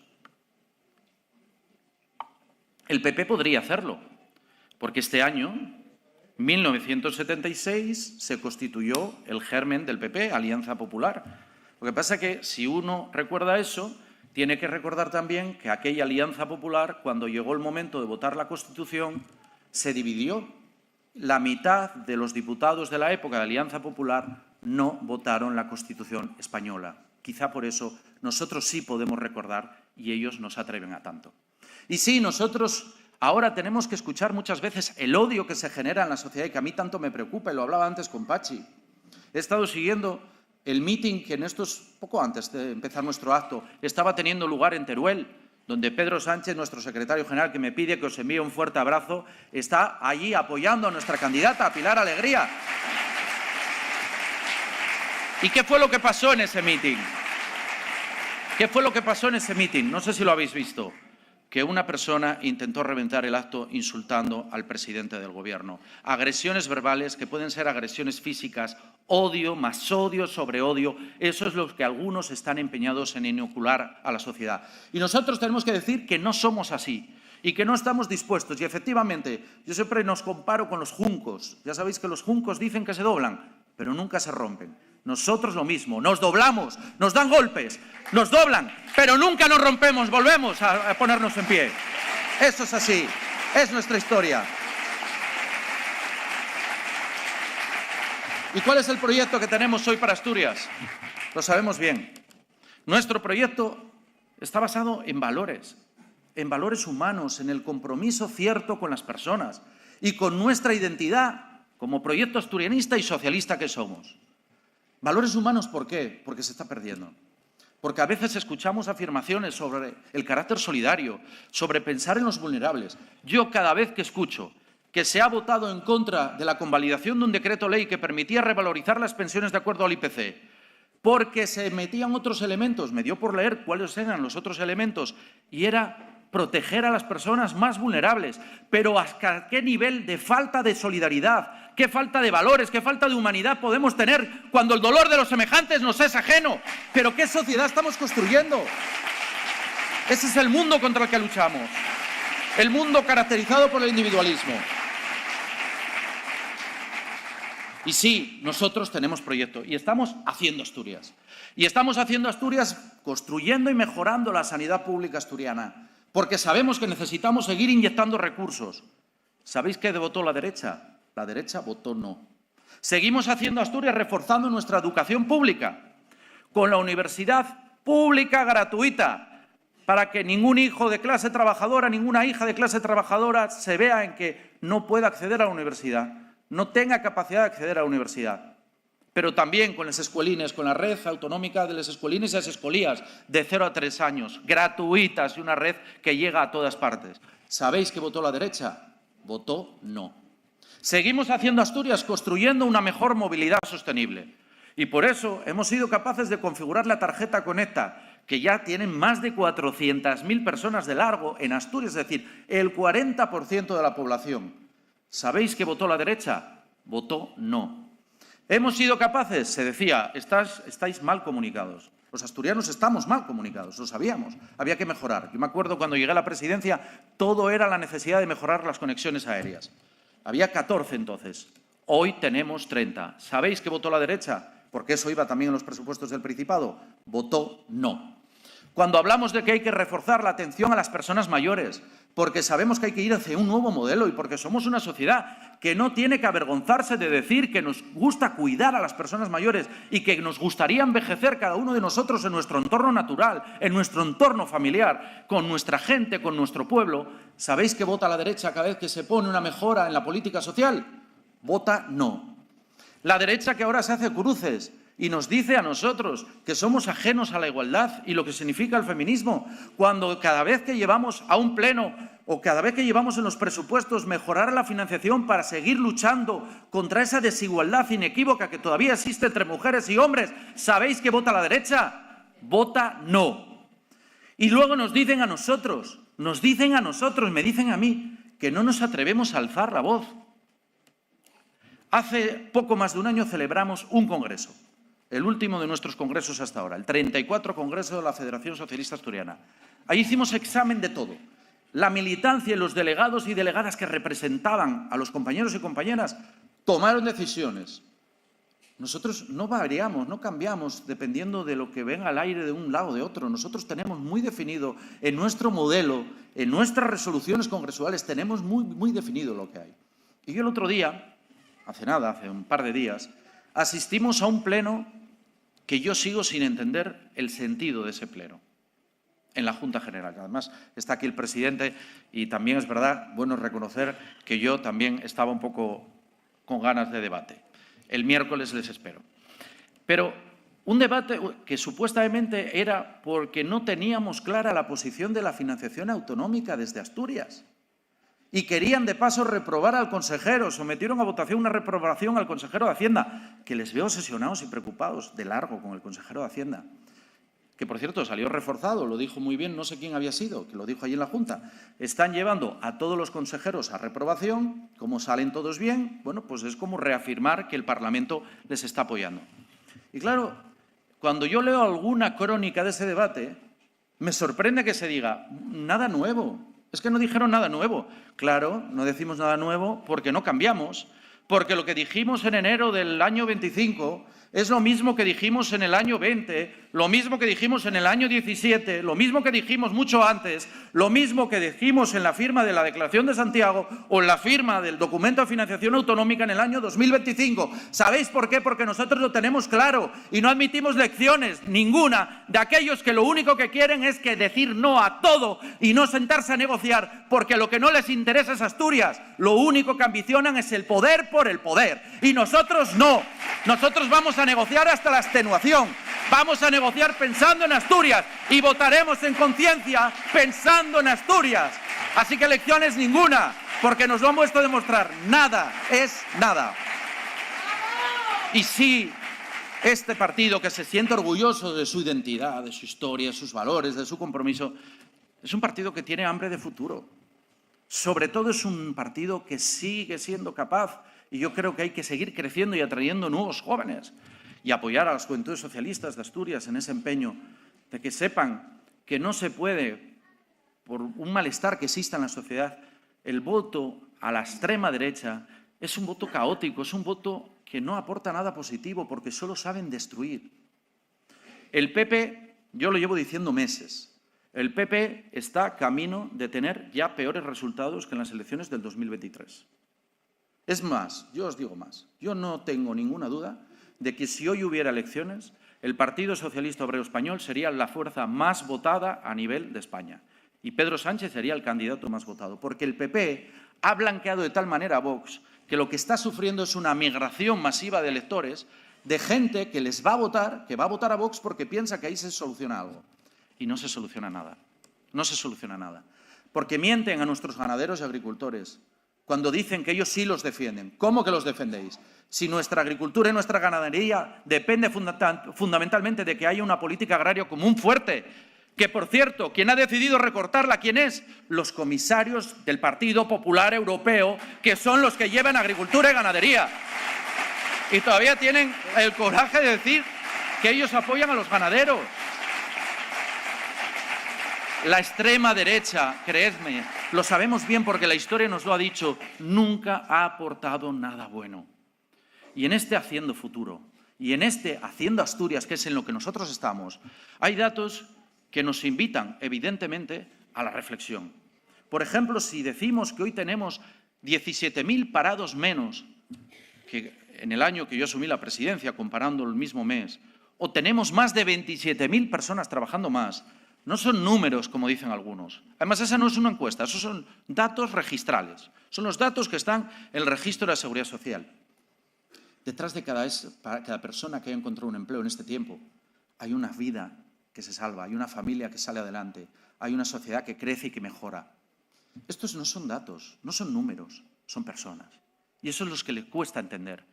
El PP podría hacerlo, porque este año, 1976, se constituyó el germen del PP, Alianza Popular. Lo que pasa es que si uno recuerda eso, tiene que recordar también que aquella Alianza Popular, cuando llegó el momento de votar la Constitución, se dividió. La mitad de los diputados de la época de Alianza Popular no votaron la Constitución española. Quizá por eso nosotros sí podemos recordar y ellos no se atreven a tanto. Y sí, nosotros ahora tenemos que escuchar muchas veces el odio que se genera en la sociedad y que a mí tanto me preocupa, y lo hablaba antes con Pachi. He estado siguiendo el meeting que poco antes de empezar nuestro acto, estaba teniendo lugar en Teruel, donde Pedro Sánchez, nuestro secretario general, que me pide que os envíe un fuerte abrazo, está allí apoyando a nuestra candidata, a Pilar Alegría. ¿Y qué fue lo que pasó en ese meeting? ¿Qué fue lo que pasó en ese meeting? No sé si lo habéis visto. Que una persona intentó reventar el acto insultando al presidente del Gobierno. Agresiones verbales que pueden ser agresiones físicas, odio más odio sobre odio. Eso es lo que algunos están empeñados en inocular a la sociedad. Y nosotros tenemos que decir que no somos así y que no estamos dispuestos. Y efectivamente, yo siempre nos comparo con los juncos. Ya sabéis que los juncos dicen que se doblan, pero nunca se rompen. Nosotros lo mismo, nos doblamos, nos dan golpes, nos doblan, pero nunca nos rompemos, volvemos a ponernos en pie. Eso es así, es nuestra historia. ¿Y cuál es el proyecto que tenemos hoy para Asturias? Lo sabemos bien. Nuestro proyecto está basado en valores humanos, en el compromiso cierto con las personas y con nuestra identidad como proyecto asturianista y socialista que somos. Valores humanos, ¿por qué? Porque se está perdiendo. Porque a veces escuchamos afirmaciones sobre el carácter solidario, sobre pensar en los vulnerables. Yo cada vez que escucho que se ha votado en contra de la convalidación de un decreto ley que permitía revalorizar las pensiones de acuerdo al IPC, porque se metían otros elementos, me dio por leer cuáles eran los otros elementos, y era proteger a las personas más vulnerables. Pero ¿hasta qué nivel de falta de solidaridad, qué falta de valores, qué falta de humanidad podemos tener cuando el dolor de los semejantes nos es ajeno? ¿Pero qué sociedad estamos construyendo? Ese es el mundo contra el que luchamos. el mundo caracterizado por el individualismo. Y sí, nosotros tenemos proyecto y estamos haciendo Asturias. Y estamos haciendo Asturias construyendo y mejorando la sanidad pública asturiana, porque sabemos que necesitamos seguir inyectando recursos. ¿Sabéis qué votó la derecha? La derecha votó no. Seguimos haciendo Asturias reforzando nuestra educación pública, con la universidad pública gratuita, para que ningún hijo de clase trabajadora, ninguna hija de clase trabajadora se vea en que no pueda acceder a la universidad, no tenga capacidad de acceder a la universidad. Pero también con las escuelines, con la red autonómica de las escuelines y las escolías de 0 a 3 años, gratuitas y una red que llega a todas partes. ¿Sabéis qué votó la derecha? Votó no. Seguimos haciendo Asturias construyendo una mejor movilidad sostenible. Y por eso hemos sido capaces de configurar la tarjeta Conecta, que ya tienen más de 400.000 personas de largo en Asturias, es decir, el 40% de la población. ¿Sabéis qué votó la derecha? Votó no. Hemos sido capaces, se decía, estáis mal comunicados. Los asturianos estamos mal comunicados, lo sabíamos, había que mejorar. Yo me acuerdo cuando llegué a la presidencia, todo era la necesidad de mejorar las conexiones aéreas. Había 14 entonces, hoy tenemos 30. ¿Sabéis qué votó la derecha? Porque eso iba también en los presupuestos del Principado. Votó no. Cuando hablamos de que hay que reforzar la atención a las personas mayores, porque sabemos que hay que ir hacia un nuevo modelo y porque somos una sociedad que no tiene que avergonzarse de decir que nos gusta cuidar a las personas mayores y que nos gustaría envejecer cada uno de nosotros en nuestro entorno natural, en nuestro entorno familiar, con nuestra gente, con nuestro pueblo. ¿Sabéis qué vota la derecha cada vez que se pone una mejora en la política social? Vota no. La derecha que ahora se hace cruces y nos dice a nosotros que somos ajenos a la igualdad y lo que significa el feminismo, cuando cada vez que llevamos a un pleno o cada vez que llevamos en los presupuestos mejorar la financiación para seguir luchando contra esa desigualdad inequívoca que todavía existe entre mujeres y hombres, ¿sabéis qué vota la derecha? Vota no. Y luego nos dicen a nosotros, me dicen a mí, que no nos atrevemos a alzar la voz. Hace poco más de un año celebramos un congreso, el último de nuestros congresos hasta ahora, el 34 Congreso de la Federación Socialista Asturiana. Ahí hicimos examen de todo. La militancia y los delegados y delegadas que representaban a los compañeros y compañeras tomaron decisiones. Nosotros no variamos, no cambiamos dependiendo de lo que venga al aire de un lado o de otro. Nosotros tenemos muy definido en nuestro modelo, en nuestras resoluciones congresuales, tenemos muy definido lo que hay. Y yo el otro día, hace un par de días, asistimos a un pleno que yo sigo sin entender el sentido de ese pleno, en la Junta General. Además, está aquí el presidente y también es verdad, bueno reconocer que yo también estaba un poco con ganas de debate. El miércoles les espero. Pero un debate que supuestamente era porque no teníamos clara la posición de la financiación autonómica desde Asturias. Y querían de paso reprobar al consejero, sometieron a votación una reprobación al consejero de Hacienda, que les veo obsesionados y preocupados de largo con el consejero de Hacienda, que por cierto salió reforzado, lo dijo muy bien, no sé quién había sido, que lo dijo allí en la Junta. Están llevando a todos los consejeros a reprobación, como salen todos bien, bueno, pues es como reafirmar que el Parlamento les está apoyando. Y claro, cuando yo leo alguna crónica de ese debate, me sorprende que se diga nada nuevo. Es que no dijeron nada nuevo. Claro, no decimos nada nuevo porque no cambiamos, porque lo que dijimos en enero del año 25 es lo mismo que dijimos en el año 20, lo mismo que dijimos en el año 17, lo mismo que dijimos mucho antes, lo mismo que dijimos en la firma de la Declaración de Santiago o en la firma del documento de financiación autonómica en el año 2025. ¿Sabéis por qué? Porque nosotros lo tenemos claro y no admitimos lecciones ninguna de aquellos que lo único que quieren es que decir no a todo y no sentarse a negociar, porque lo que no les interesa es Asturias, lo único que ambicionan es el poder por el poder. Y nosotros no, nosotros vamos a negociar hasta la extenuación, vamos a negociar pensando en Asturias y votaremos en conciencia pensando en Asturias. Así que lecciones ninguna, porque nos lo han puesto a demostrar, nada es nada. Y sí, este partido que se siente orgulloso de su identidad, de su historia, de sus valores, de su compromiso, es un partido que tiene hambre de futuro. Sobre todo es un partido que sigue siendo capaz, y yo creo que hay que seguir creciendo y atrayendo nuevos jóvenes y apoyar a las juventudes socialistas de Asturias en ese empeño de que sepan que no se puede por un malestar que exista en la sociedad, el voto a la extrema derecha es un voto caótico, es un voto que no aporta nada positivo porque solo saben destruir. El PP, yo lo llevo diciendo meses, el PP está camino de tener ya peores resultados que en las elecciones del 2023. Es más, yo os digo más, yo no tengo ninguna duda de que si hoy hubiera elecciones, el Partido Socialista Obrero Español sería la fuerza más votada a nivel de España. Y Pedro Sánchez sería el candidato más votado, porque el PP ha blanqueado de tal manera a Vox que lo que está sufriendo es una migración masiva de electores, de gente que les va a votar, que va a votar a Vox porque piensa que ahí se soluciona algo. Y no se soluciona nada, no se soluciona nada. Porque mienten a nuestros ganaderos y agricultores cuando dicen que ellos sí los defienden. ¿Cómo que los defendéis? Si nuestra agricultura y nuestra ganadería depende fundamentalmente de que haya una política agraria común fuerte, que, por cierto, quien ha decidido recortarla, ¿quién es? Los comisarios del Partido Popular Europeo, que son los que llevan agricultura y ganadería. Y todavía tienen el coraje de decir que ellos apoyan a los ganaderos. La extrema derecha, creedme, lo sabemos bien porque la historia nos lo ha dicho, nunca ha aportado nada bueno. Y en este Haciendo Futuro, y en este Haciendo Asturias, que es en lo que nosotros estamos, hay datos que nos invitan, evidentemente, a la reflexión. Por ejemplo, si decimos que hoy tenemos 17.000 parados menos que en el año que yo asumí la presidencia, comparando el mismo mes, o tenemos más de 27.000 personas trabajando más, no son números, como dicen algunos. Además, esa no es una encuesta, esos son datos registrales. Son los datos que están en el registro de la Seguridad Social. Detrás de cada persona que haya encontrado un empleo en este tiempo, hay una vida que se salva, hay una familia que sale adelante, hay una sociedad que crece y que mejora. Estos no son datos, no son números, son personas. Y eso es lo que le cuesta entender.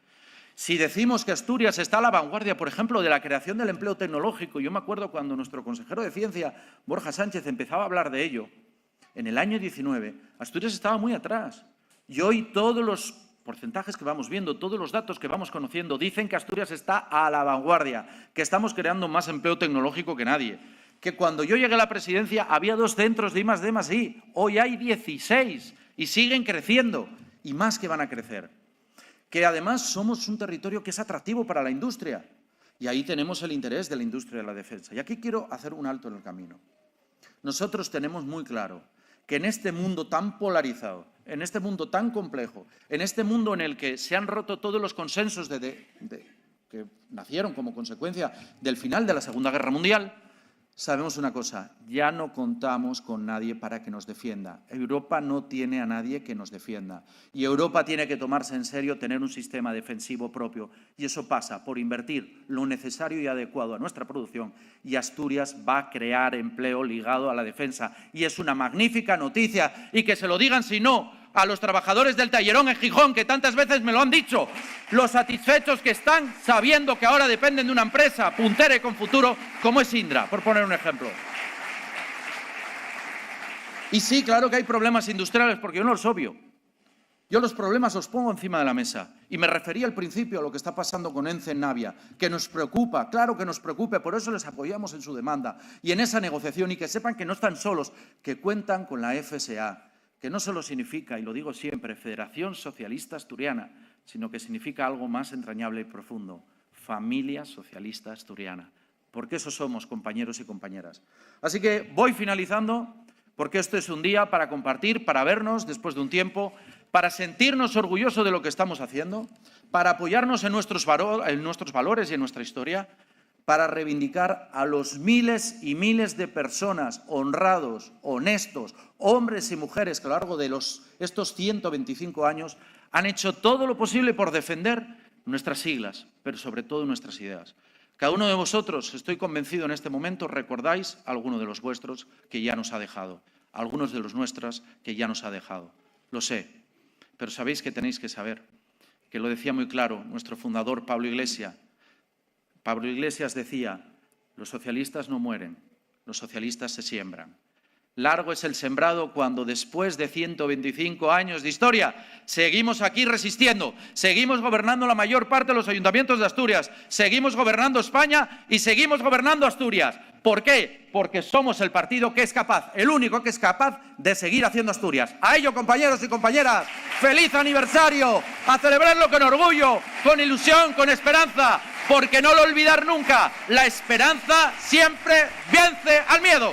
Si decimos que Asturias está a la vanguardia, por ejemplo, de la creación del empleo tecnológico, yo me acuerdo cuando nuestro consejero de Ciencia, Borja Sánchez, empezaba a hablar de ello, en el año 19, Asturias estaba muy atrás. Y hoy todos los porcentajes que vamos viendo, todos los datos que vamos conociendo, dicen que Asturias está a la vanguardia, que estamos creando más empleo tecnológico que nadie, que cuando yo llegué a la presidencia había 2 centros de I+D+I, hoy hay 16 y siguen creciendo y más que van a crecer. Que además somos un territorio que es atractivo para la industria y ahí tenemos el interés de la industria de la defensa. Y aquí quiero hacer un alto en el camino. Nosotros tenemos muy claro que en este mundo tan polarizado, en este mundo tan complejo, en este mundo en el que se han roto todos los consensos que nacieron como consecuencia del final de la Segunda Guerra Mundial, sabemos una cosa, ya no contamos con nadie para que nos defienda. Europa no tiene a nadie que nos defienda. Y Europa tiene que tomarse en serio tener un sistema defensivo propio. Y eso pasa por invertir lo necesario y adecuado a nuestra producción. Y Asturias va a crear empleo ligado a la defensa. Y es una magnífica noticia. Y que se lo digan, si no, a los trabajadores del Tallerón en Gijón, que tantas veces me lo han dicho, los satisfechos que están sabiendo que ahora dependen de una empresa puntera y con futuro, como es Indra, por poner un ejemplo. Y sí, claro que hay problemas industriales, porque yo no los obvio. Yo los problemas los pongo encima de la mesa. Y me refería al principio a lo que está pasando con ENCE en Navia, que nos preocupa, claro que nos preocupa, por eso les apoyamos en su demanda y en esa negociación, y que sepan que no están solos, que cuentan con la FSA, que no solo significa, y lo digo siempre, Federación Socialista Asturiana, sino que significa algo más entrañable y profundo, Familia Socialista Asturiana, porque eso somos, compañeros y compañeras. Así que voy finalizando, porque esto es un día para compartir, para vernos después de un tiempo, para sentirnos orgullosos de lo que estamos haciendo, para apoyarnos en nuestros valores y en nuestra historia, para reivindicar a los miles y miles de personas honrados, honestos, hombres y mujeres que a lo largo de estos 125 años han hecho todo lo posible por defender nuestras siglas, pero sobre todo nuestras ideas. Cada uno de vosotros, estoy convencido en este momento, recordáis a alguno de los vuestros que ya nos ha dejado, a algunos de los nuestros que ya nos ha dejado. Lo sé, pero sabéis que tenéis que saber, que lo decía muy claro nuestro fundador Pablo Iglesias. Pablo Iglesias decía, los socialistas no mueren, los socialistas se siembran. Largo es el sembrado cuando después de 125 años de historia seguimos aquí resistiendo, seguimos gobernando la mayor parte de los ayuntamientos de Asturias, seguimos gobernando España y seguimos gobernando Asturias. ¿Por qué? Porque somos el partido que es capaz, el único que es capaz de seguir haciendo Asturias. A ello, compañeros y compañeras, ¡feliz aniversario! A celebrarlo con orgullo, con ilusión, con esperanza, porque no lo olvidar nunca, la esperanza siempre vence al miedo.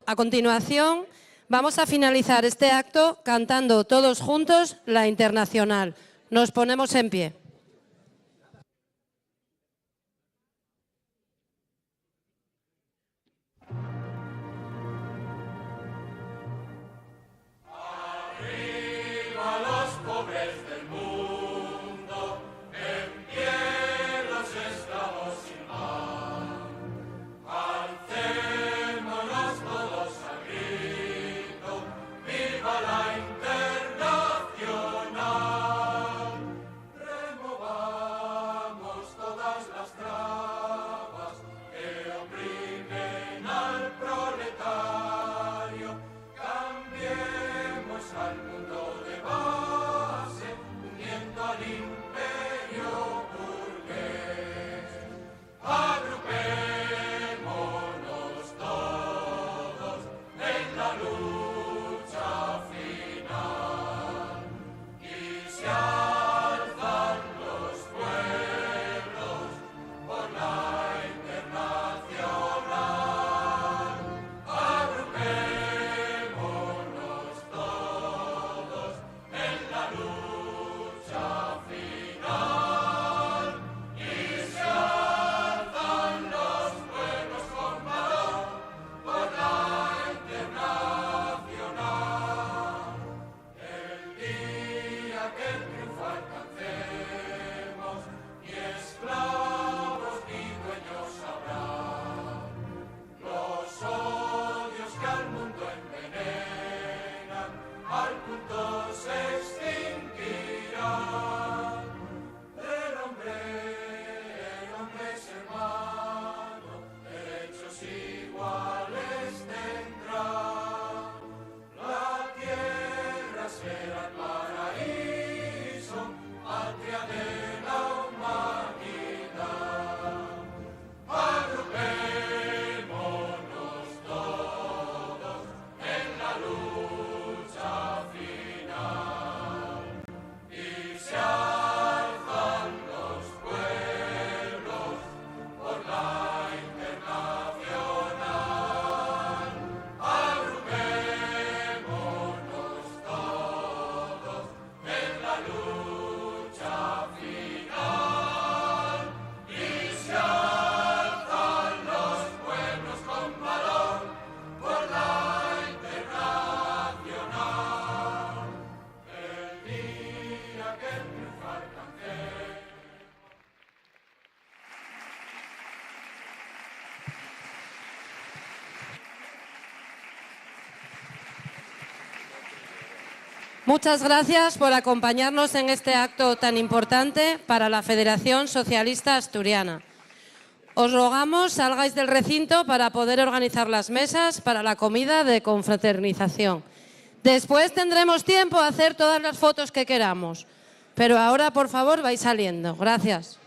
A continuación, vamos a finalizar este acto cantando todos juntos la Internacional. Nos ponemos en pie. Muchas gracias por acompañarnos en este acto tan importante para la Federación Socialista Asturiana. Os rogamos salgáis del recinto para poder organizar las mesas para la comida de confraternización. Después tendremos tiempo a hacer todas las fotos que queramos, pero ahora, por favor, vais saliendo. Gracias.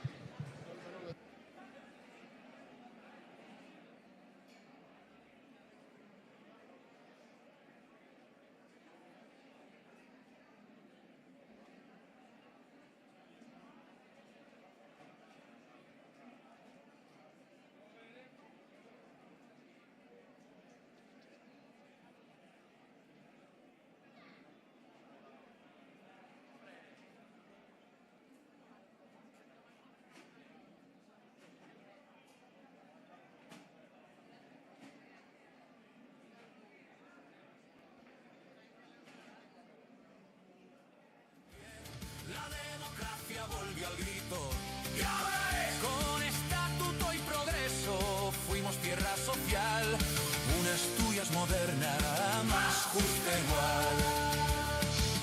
dio el grito. ¡Y ahora es! Con estatuto y progreso fuimos tierra social, una Asturias moderna, más justa e igual.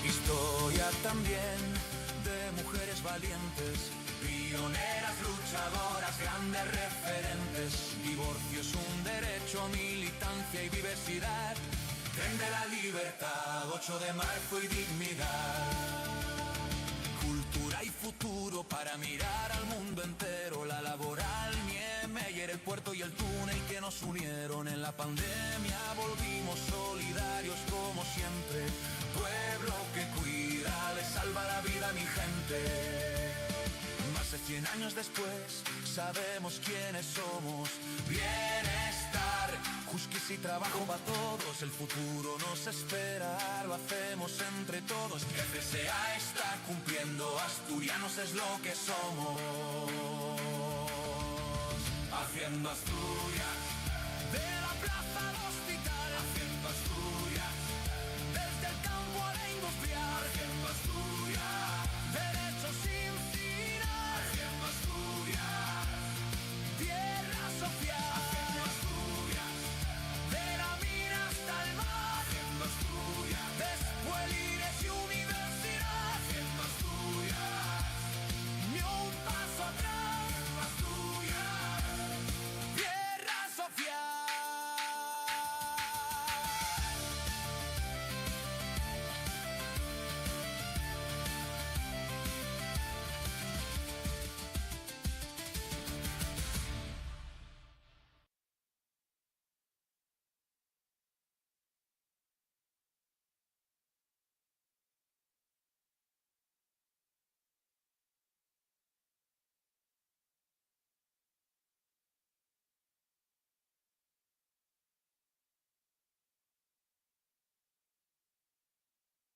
Historia también de mujeres valientes, pioneras, luchadoras, grandes referentes. Divorcio es un derecho, militancia y diversidad. Tren de la libertad, 8 de marzo y dignidad. Cultura y futuro para mirar al mundo entero. La laboral, Niemeyer, el puerto y el túnel que nos unieron en la pandemia. Volvimos solidarios como siempre. Pueblo que cuida, le salva la vida a mi gente. Más de 100 años después, sabemos quiénes somos. Bienestar, justicia y trabajo para todos. El futuro nos espera, lo hacemos entre todos. Que FSA está cumpliendo, asturianos es lo que somos. Haciendo Asturias de la plaza a los